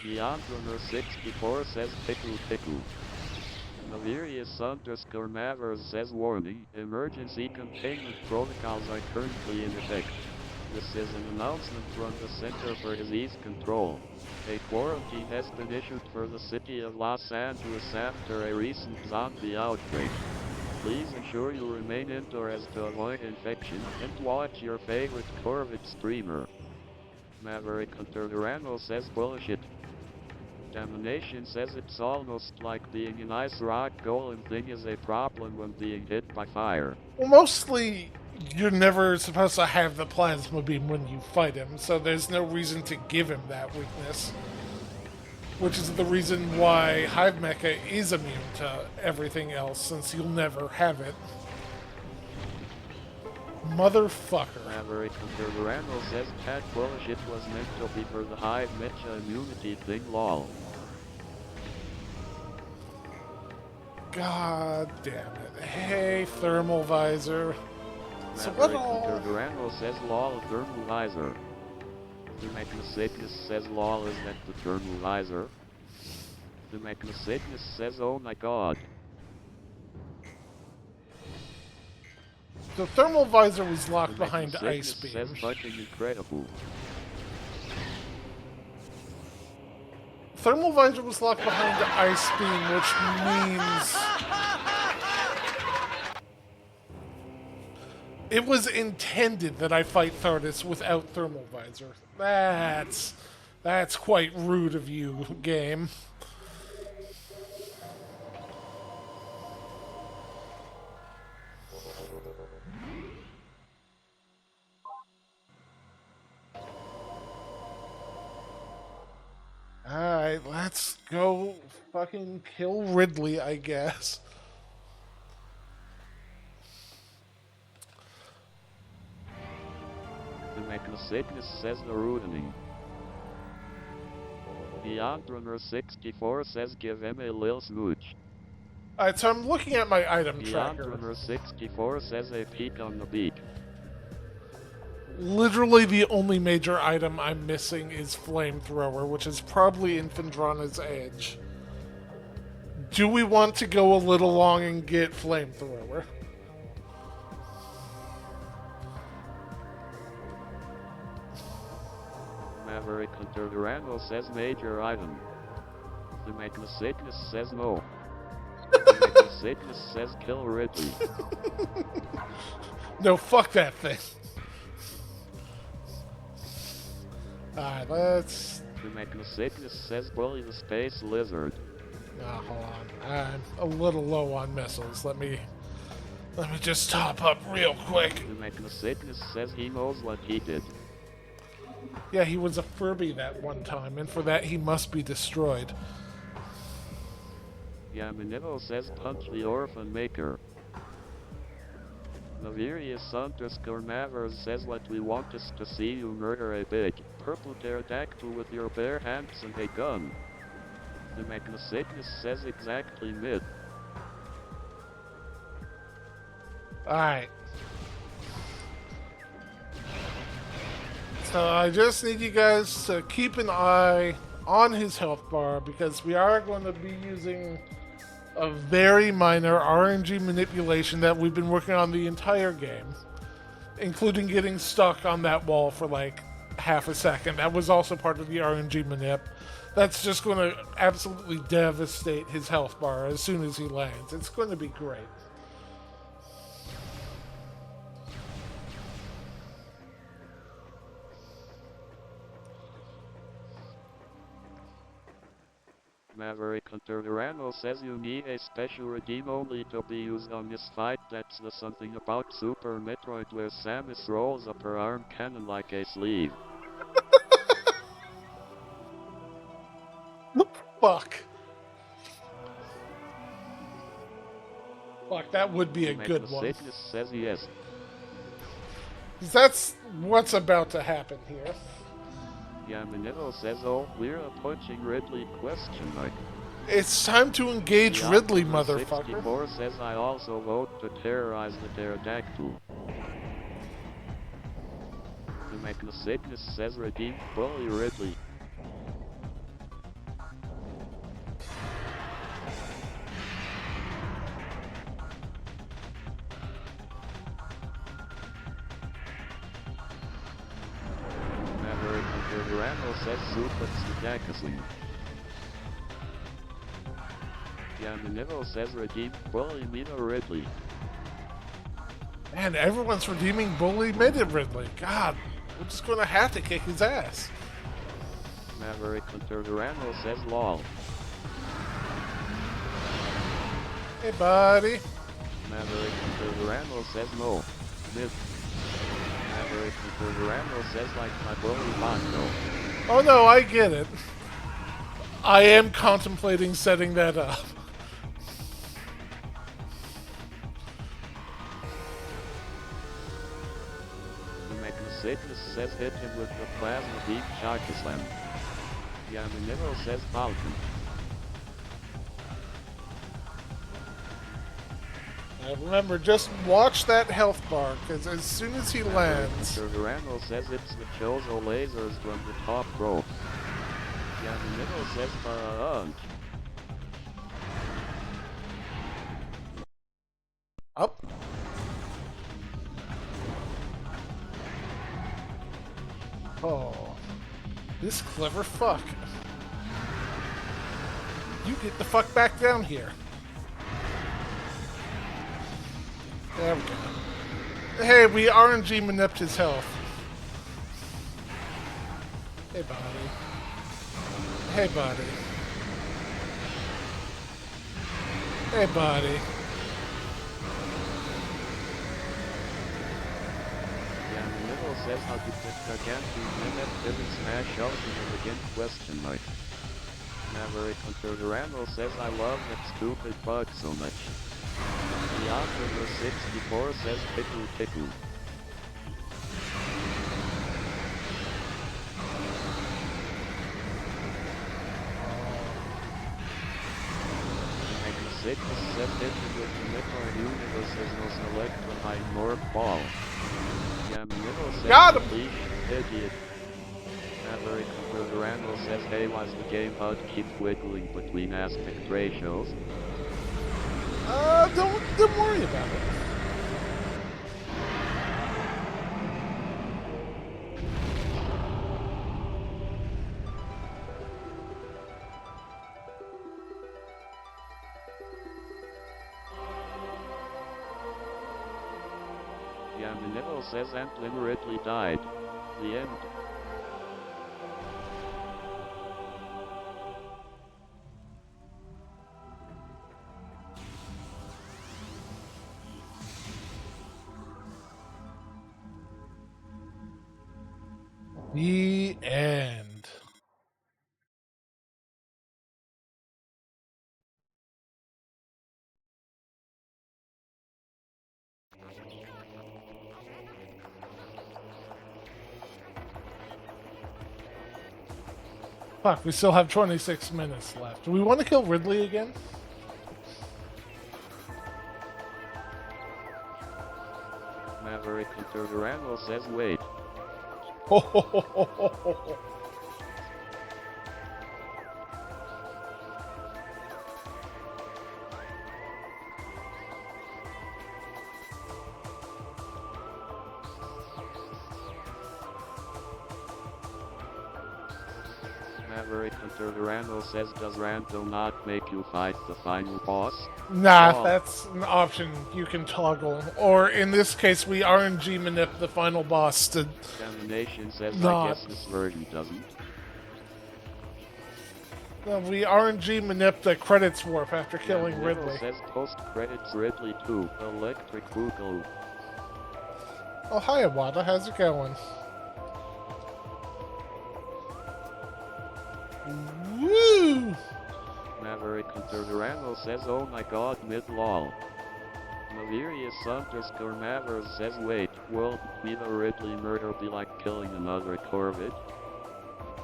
Beyond Runner 64 says pickle pickle. Malarius underscore Mavers says warning, emergency containment protocols are currently in effect. This is an announcement from the Center for Disease Control. A quarantine has been issued for the city of Los Angeles after a recent zombie outbreak. Please ensure you remain indoors to avoid infection and watch your favorite Corvid streamer. Maverick Hunter Randall says bullshit. Domination says it's almost like being an ice rock golem thing is a problem when being hit by fire. Well, mostly, you're never supposed to have the plasma beam when you fight him, so there's no reason to give him that weakness. Which is the reason why Hive Mecha is immune to everything else, since you'll never have it. Motherfucker. Maverick Hunter Randall says that bullshit was meant to be for the Hive Mecha immunity thing lol. God damn it. Hey, thermal visor. So what Maverick all... Hunter Randall says lol thermal visor. The Magnacycnus says lol is that the thermal visor. The Magnacycnus says oh my god. The thermal visor was locked The behind Magnacycnus ice beam. says fucking incredible. Thermal visor was locked behind the ice beam, which means... It was intended that I fight Thardus without thermal visor. That's quite rude of you, game. Alright, let's go fucking kill Ridley, I guess. The Magnacycnus says the rudening. Beyond Runner 64 says give him a lil smooch. Alright, so I'm looking at my item Beyond tracker. Runner 64 says a peek on the beak. Literally the only major item I'm missing is Flamethrower, which is probably in Fendrana's Edge. Do we want to go a little long and get Flamethrower? Maverick Hunter Randall says major item. The Magnacycnus says no. The Magnacycnus says kill Ridley. No, fuck that thing. Alright, let's... The Mechnosickness says bully the space lizard. hold on. I'm a little low on missiles. Let me just top up real quick. The Mechnosickness says he knows what he did. Yeah, he was a Furby that one time, and for that he must be destroyed. Yamanito says punch the orphan maker. Lavirius Santos Cornavers says what we want is to see you murder a big purple pterodactyl with your bare hands and a gun. The Mechnosickness says exactly Myth. Alright. So I just need you guys to keep an eye on his health bar because we are going to be using a very minor RNG manipulation that we've been working on the entire game, including getting stuck on that wall for like half a second. That was also part of the RNG manip. That's just going to absolutely devastate his health bar as soon as he lands. It's going to be great. Maverick Hunter Durano says you need a special redeem only to be used on this fight. That's the something about Super Metroid where Samus rolls up her arm cannon like a sleeve. Fuck. Fuck, that would be a good one. Sickness says yes. That's what's about to happen here. Yamanito says, oh, we're punching Ridley question mark. It's time to engage Ridley, motherfucker. 64 says I also vote to terrorize the pterodactyl. The Mechnosickness says redeem bully Ridley. Randall says suplex the Jackassy. Yamanito says redeem bully Mina Ridley. Man, everyone's redeeming bully Mina Ridley. God, we're just gonna have to kick his ass. Maverick Hunter Randall says lol. Hey buddy. Maverick Hunter Randall says no. Myth. Maverick Hunter Randall says like my bully Bondo. Oh no, I get it. I am contemplating setting that up. The Mechnosickness says hit him with the plasma beam shock slam. Yamanito says Falcon. Remember, just watch that health bar, because as soon as he lands... Randall says it's the Chozo lasers from the top rope. Yamanito says punch. Up. Oh. This clever fuck. You get the fuck back down here. There we go. Hey, we RNG manipped his health. Hey, buddy. Hey, buddy. Hey, buddy. Yamanito says how to put Gargantu Minute Living Smash Ultimate again question mark. Maverick Hunter Randall says I love that stupid bug so much. The 64 says pickle pickle. Mechnosickness says hit me with the Metroid universe as no select behind North Ball. Yamanito says got him! Idiot. Maverick Randall says hey was the game HUD keep wiggling between aspect ratios. Don't worry about it. Yamanito says Antlin Ridley died. The end. The end. Fuck, we still have 26 minutes left. Do we want to kill Ridley again? Maverick Hunter Durango says wait. Ho, ho, ho, ho, ho, ho, ho. Maverick Hunter Durango says does Rando not make you fight the final boss? Nah, Oh. that's an option you can toggle. Or in this case, we RNG manip the final boss to. Domination says Not. I guess this version doesn't. We RNG manip the credits warp after killing Dominable Ridley. says post credits Ridley 2. Electric Boogaloo. Oh, hi, Awada. How's it going? Woo! Maverick Hunter Durango says oh my god Mith lol. Malerius underscore Mavers says wait, will me the Ridley murder be like killing another Corvid?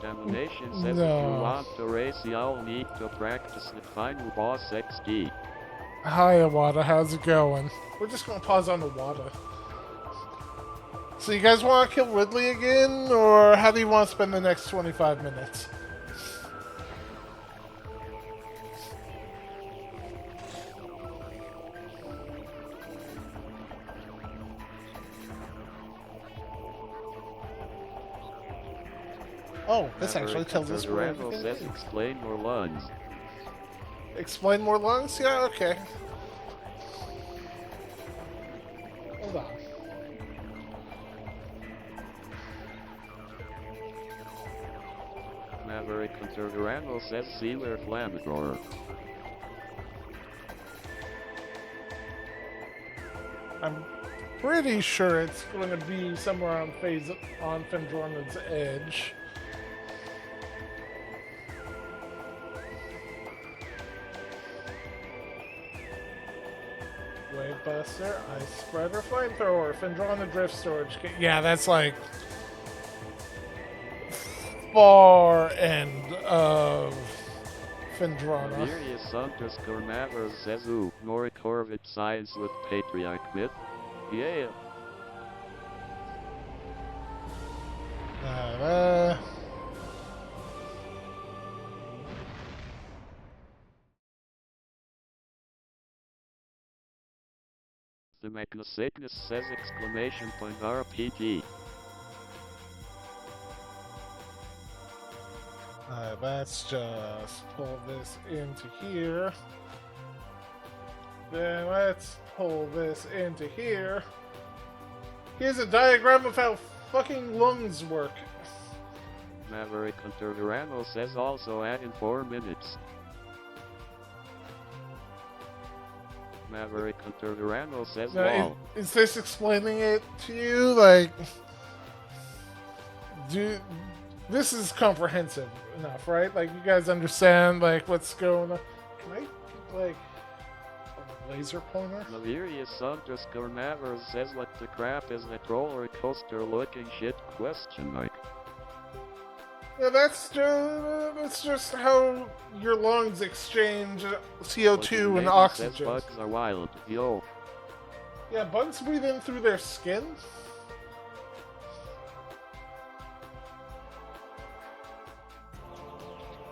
Domination says if you No. want to race y'all need to practice the final boss XD. Hi, Awada. How's it going? We're just gonna pause on Awada. So you guys want to kill Ridley again, or how do you want to spend the next 25 minutes? Oh, this actually Maverick tells us Hunter where Durango everything says is. explain more lungs. Explain more lungs? Yeah, okay. Hold on. Maverick Hunter Durango says Sealer Flamador. I'm pretty sure it's going to be somewhere on Fendronid's edge. Wave Buster, Ice Spreader, Flamethrower, Fendrona Drift Storage. Yeah, that's like far end of Fendrona. Malerius underscore Mavers says ooh, more Corvid science with Patriarch Myth. Yeah. Uh, The Magnosickness says exclamation point RPG. let's just pull this into here. Then let's pull this into here. Here's a diagram of how fucking lungs work. Maverick Hunter Durango says also add in 4 minutes. Maverick Hunter Durango says Now, lol. is this explaining it to you? Like, this is comprehensive enough, right? Like, you guys understand, like, what's going on. Can I, like, a laser pointer? Malerius underscore Mavers says what the crap is that roller coaster looking shit question mark. Yeah, that's just how your lungs exchange CO2 and oxygen. Says bugs are wild. Yo. Yeah, bugs breathe in through their skin.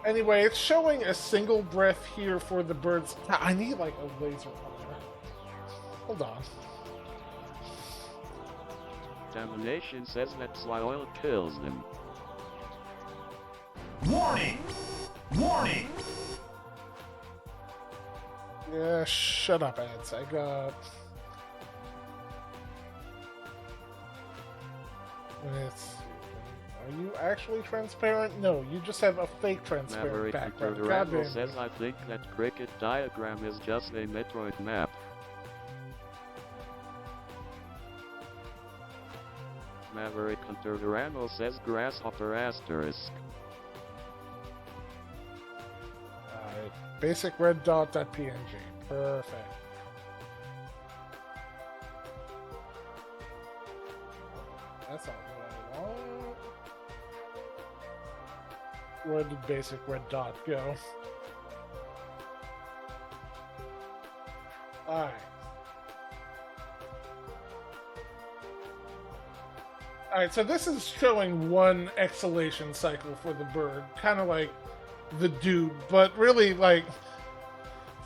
Anyway, it's showing a single breath here for the birds. I need like a laser pointer. Hold on. Domination says that's why oil kills them. Warning! Warning! Yeah, shut up, ads. I got. Are you actually transparent? No, you just have a fake transparent Maverick background. Durango Goddamn. says I think that cricket diagram is just a Metroid map. Maverick Hunter Durano says grasshopper asterisk. Alright, basic red dot.png. Perfect. That's not what I want. Where did basic red dot go? Alright. Alright, so this is showing one exhalation cycle for the bird. Kind of like the dude, but really like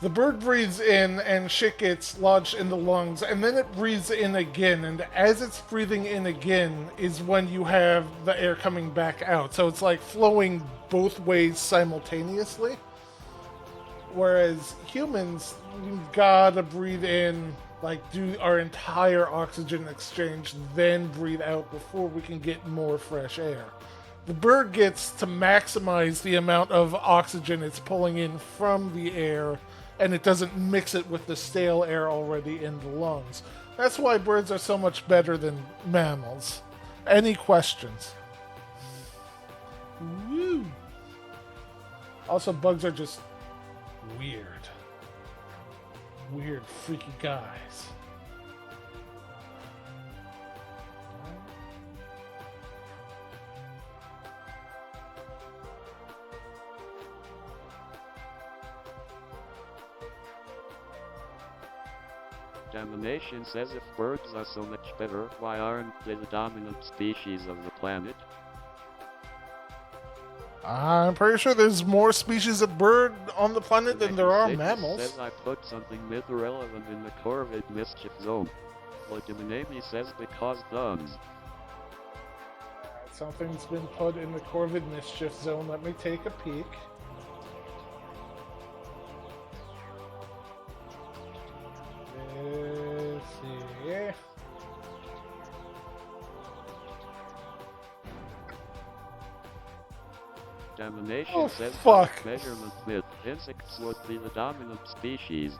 the bird breathes in and shit gets lodged in the lungs, and then it breathes in again, and as it's breathing in again is when you have the air coming back out. So it's like flowing both ways simultaneously. Whereas humans, you gotta breathe in, like do our entire oxygen exchange, then breathe out before we can get more fresh air. The bird gets to maximize the amount of oxygen it's pulling in from the air, and it doesn't mix it with the stale air already in the lungs. That's why birds are so much better than mammals. Any questions? Woo! Also, bugs are just weird. Weird, freaky guys. Domination says if birds are so much better, why aren't they the dominant species of the planet? I'm pretty sure there's more species of bird on the planet than there are mammals. Says I put something myth relevant in the Corvid mischief zone. Lotimanemi says because thumbs. Something's been put in the Corvid mischief zone. Let me take a peek. Let's see. Domination says fuck. measurement myth. Insects would be the dominant species.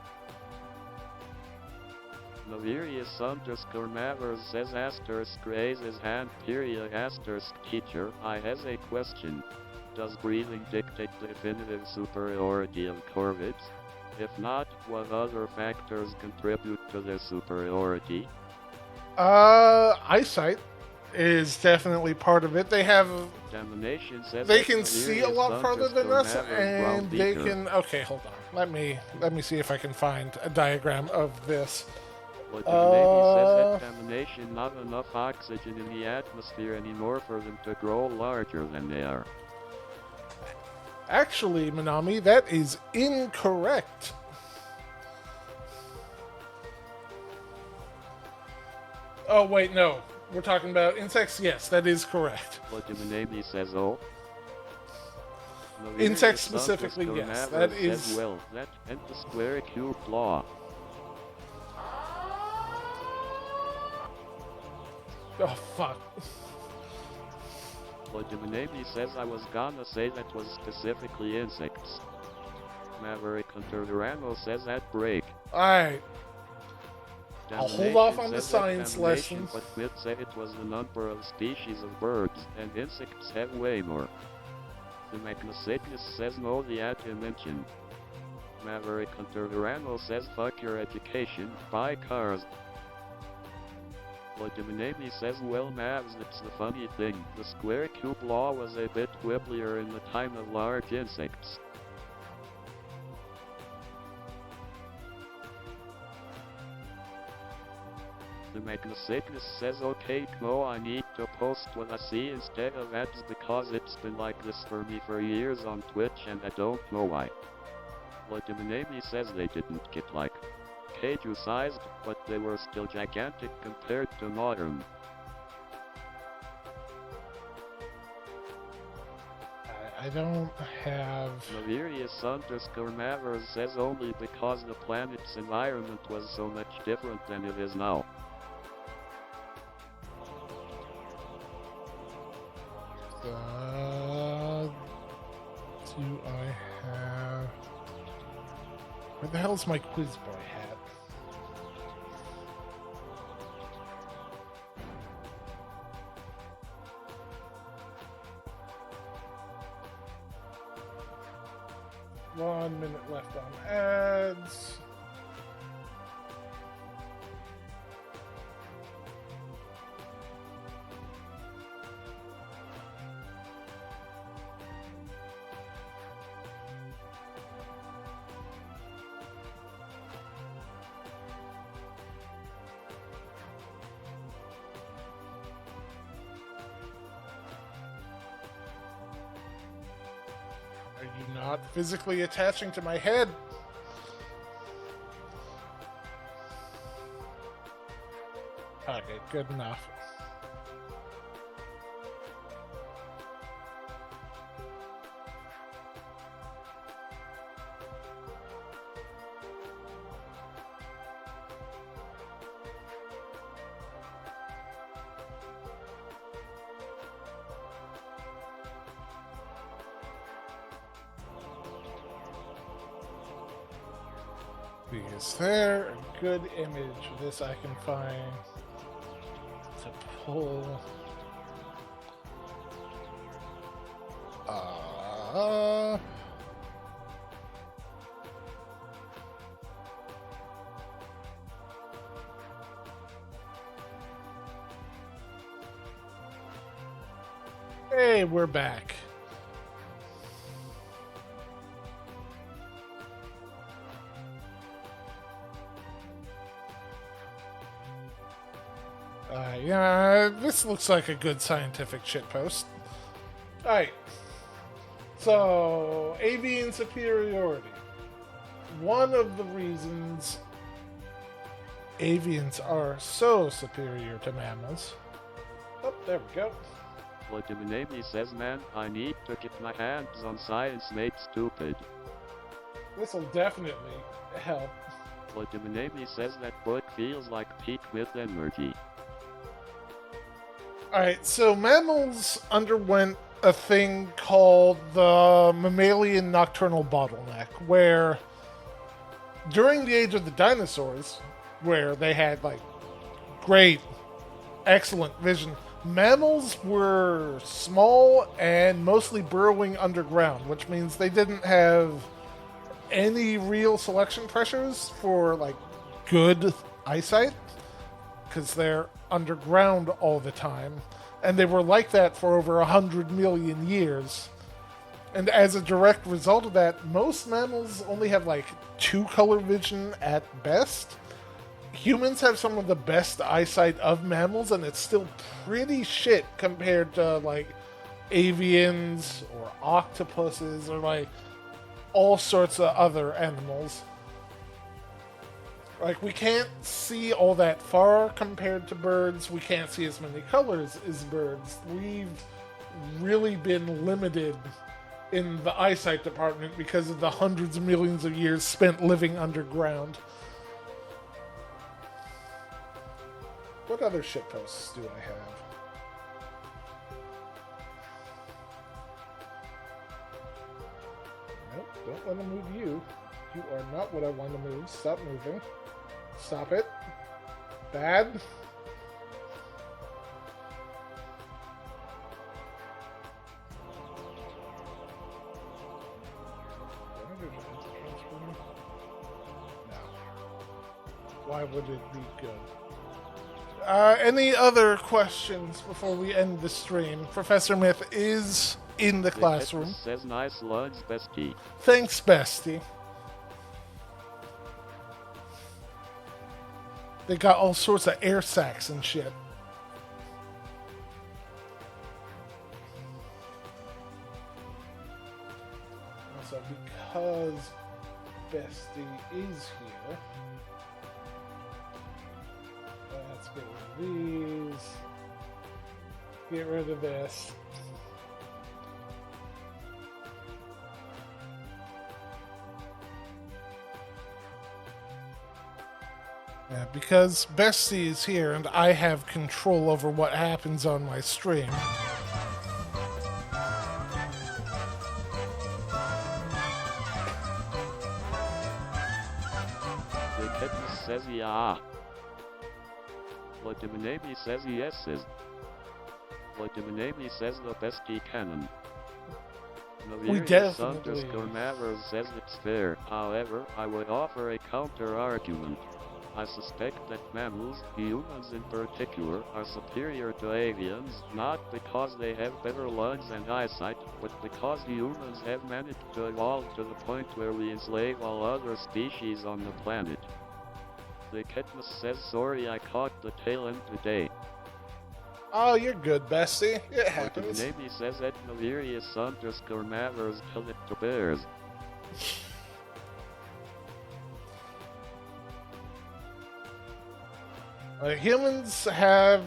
Navirius underscore Mavers says asterisk raises hand period asterisk teacher. I has a question. Does breathing dictate the definitive superiority of corvids? If not, what other factors contribute to their superiority? Eyesight is definitely part of it. They have. Domination says They can see a lot farther than us, and they Beaker. can. Okay, hold on. Let me see if I can find a diagram of this. But the Navy says that domination not enough oxygen in the atmosphere anymore for them to grow larger than they are. Actually, Minami, that is incorrect. Oh, wait, no. We're talking about insects? Yes, that is correct. But the Navy says oh. Insects specifically, yes. That is. Well, that and the square cube law. Oh, fuck. But the Navy says I was gonna say that was specifically insects. Maverick Hunter Durano says at break. Alright. I'll hold off on the science lesson. But Mith said it was the number of species of birds, and insects have way more. The Magnacycnus says no, the atom mentioned. Maverick Hunter Durano says fuck your education, buy cars. But the Navy says well Mavs, that's the funny thing, the square cube law was a bit quibblier in the time of large insects. The Magnacycnus says okay Kmo, I need to post what I see instead of ads because it's been like this for me for years on Twitch and I don't know why. But the Navy says they didn't get like kaiju sized, but they were still gigantic compared to modern. I don't have. Navirius underscore Mavers says only because the planet's environment was so much different than it is now. Do I have? Where the hell's my quiz boy hat? 1 minute left on ads. Are you not physically attaching to my head? Okay, good enough. Is there a good image of this I can find to pull? Hey, we're back. Yeah, this looks like a good scientific shitpost. Alright. So, avian superiority. One of the reasons avians are so superior to mammals. Oh, there we go. Legitimate says, man, I need to get my hands on science made stupid. This will definitely help. Legitimate says that book feels like peak Mith energy. Alright, so mammals underwent a thing called the mammalian nocturnal bottleneck, where during the age of the dinosaurs, where they had like great, excellent vision, mammals were small and mostly burrowing underground, which means they didn't have any real selection pressures for like good eyesight, because they're underground all the time, and they were like that for over 100 million years. And as a direct result of that, most mammals only have like 2-color vision at best. Humans have some of the best eyesight of mammals, and it's still pretty shit compared to like avians or octopuses or like all sorts of other animals. Like, we can't see all that far compared to birds. We can't see as many colors as birds. We've really been limited in the eyesight department because of the hundreds of millions of years spent living underground. What other shitposts do I have? Nope, don't want to move you. You are not what I want to move. Stop moving. Stop it. Bad. No. Why would it be good? Any other questions before we end the stream? Professor Mith is in the classroom. Says nice lugs, bestie. Thanks, bestie. They got all sorts of air sacs and shit. Also, because Bestie is here, let's get rid of these. Get rid of this. Yeah, because Bestie is here and I have control over what happens on my stream. The kitten says yeah. Legitimate says yes. Legitimate says the bestie cannon. Navirius definitely- underscore Mavers says it's fair. However, I would offer a counter-argument. I suspect that mammals, humans in particular, are superior to avians, not because they have better lungs and eyesight, but because humans have managed to evolve to the point where we enslave all other species on the planet. The Ketmus says, sorry I caught the tail end today. Oh, you're good, bestie. It But happens. Navy says at Navirius underscore Mavers tell it to bears. Humans have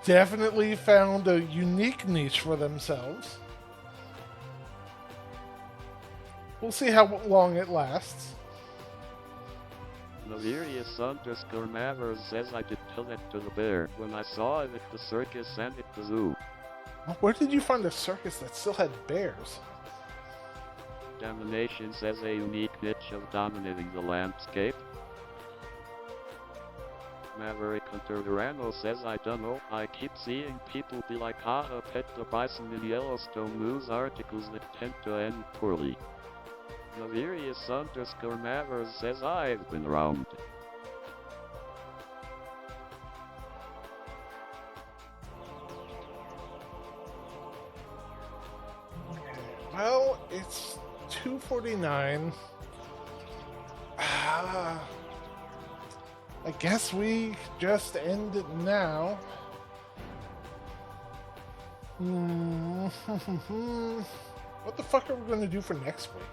definitely found a unique niche for themselves. We'll see how long it lasts. Navirius underscore Mavers says I did tell that to the bear when I saw it at the circus and at the zoo. Where did you find a circus that still had bears? Domination says a unique niche of dominating the landscape. Maverick Hunter Durano says I dunno, I keep seeing people be like haha pet the bison in Yellowstone news articles that tend to end poorly. Navirius underscore Mavers says I've been around. Well, it's 2:49. I guess we just end it now. What the fuck are we going to do for next week?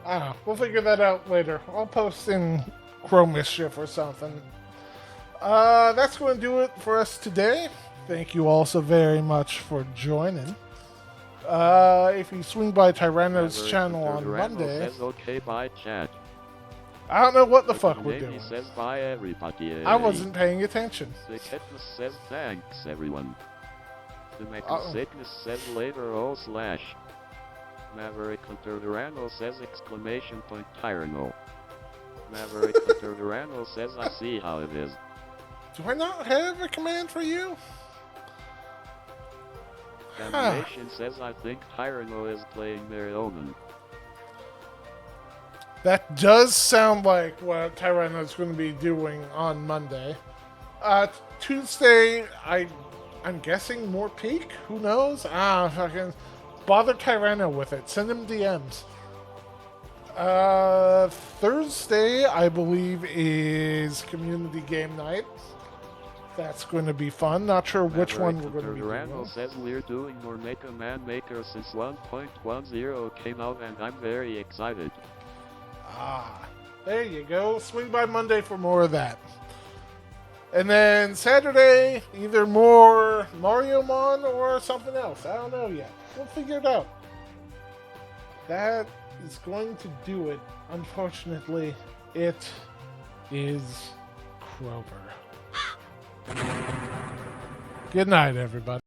I don't know. We'll figure that out later. I'll post in Crow Mischief or something. That's going to do it for us today. Thank you all so very much for joining. If you swing by Tyranno's Maverick channel Hunter on Durano Monday, says okay bye chat. I don't know what the But fuck we're Navy doing. says bye everybody. I wasn't paying attention. The Ketmus says thanks everyone. The Mecha Sickness says later /. Maverick Hunter Durano says exclamation point Tyranno. Maverick Hunter Durano says I see how it is. Do I not have a command for you? Domination says I think Tyranno is playing Marioman. That does sound like what Tyranno's going to be doing on Monday. Tuesday, I'm guessing more peak? Who knows? Fucking bother Tyranno with it. Send him DMs. Thursday, I believe, is community game night. That's going to be fun. Not sure which one we're going to be Durano doing. says we're doing more Mega Man Maker since 1.10 came out and I'm very excited. There you go. Swing by Monday for more of that. And then Saturday, either more Mario Mon or something else. I don't know yet. We'll figure it out. That is going to do it. Unfortunately, it is Krover. Good night, everybody.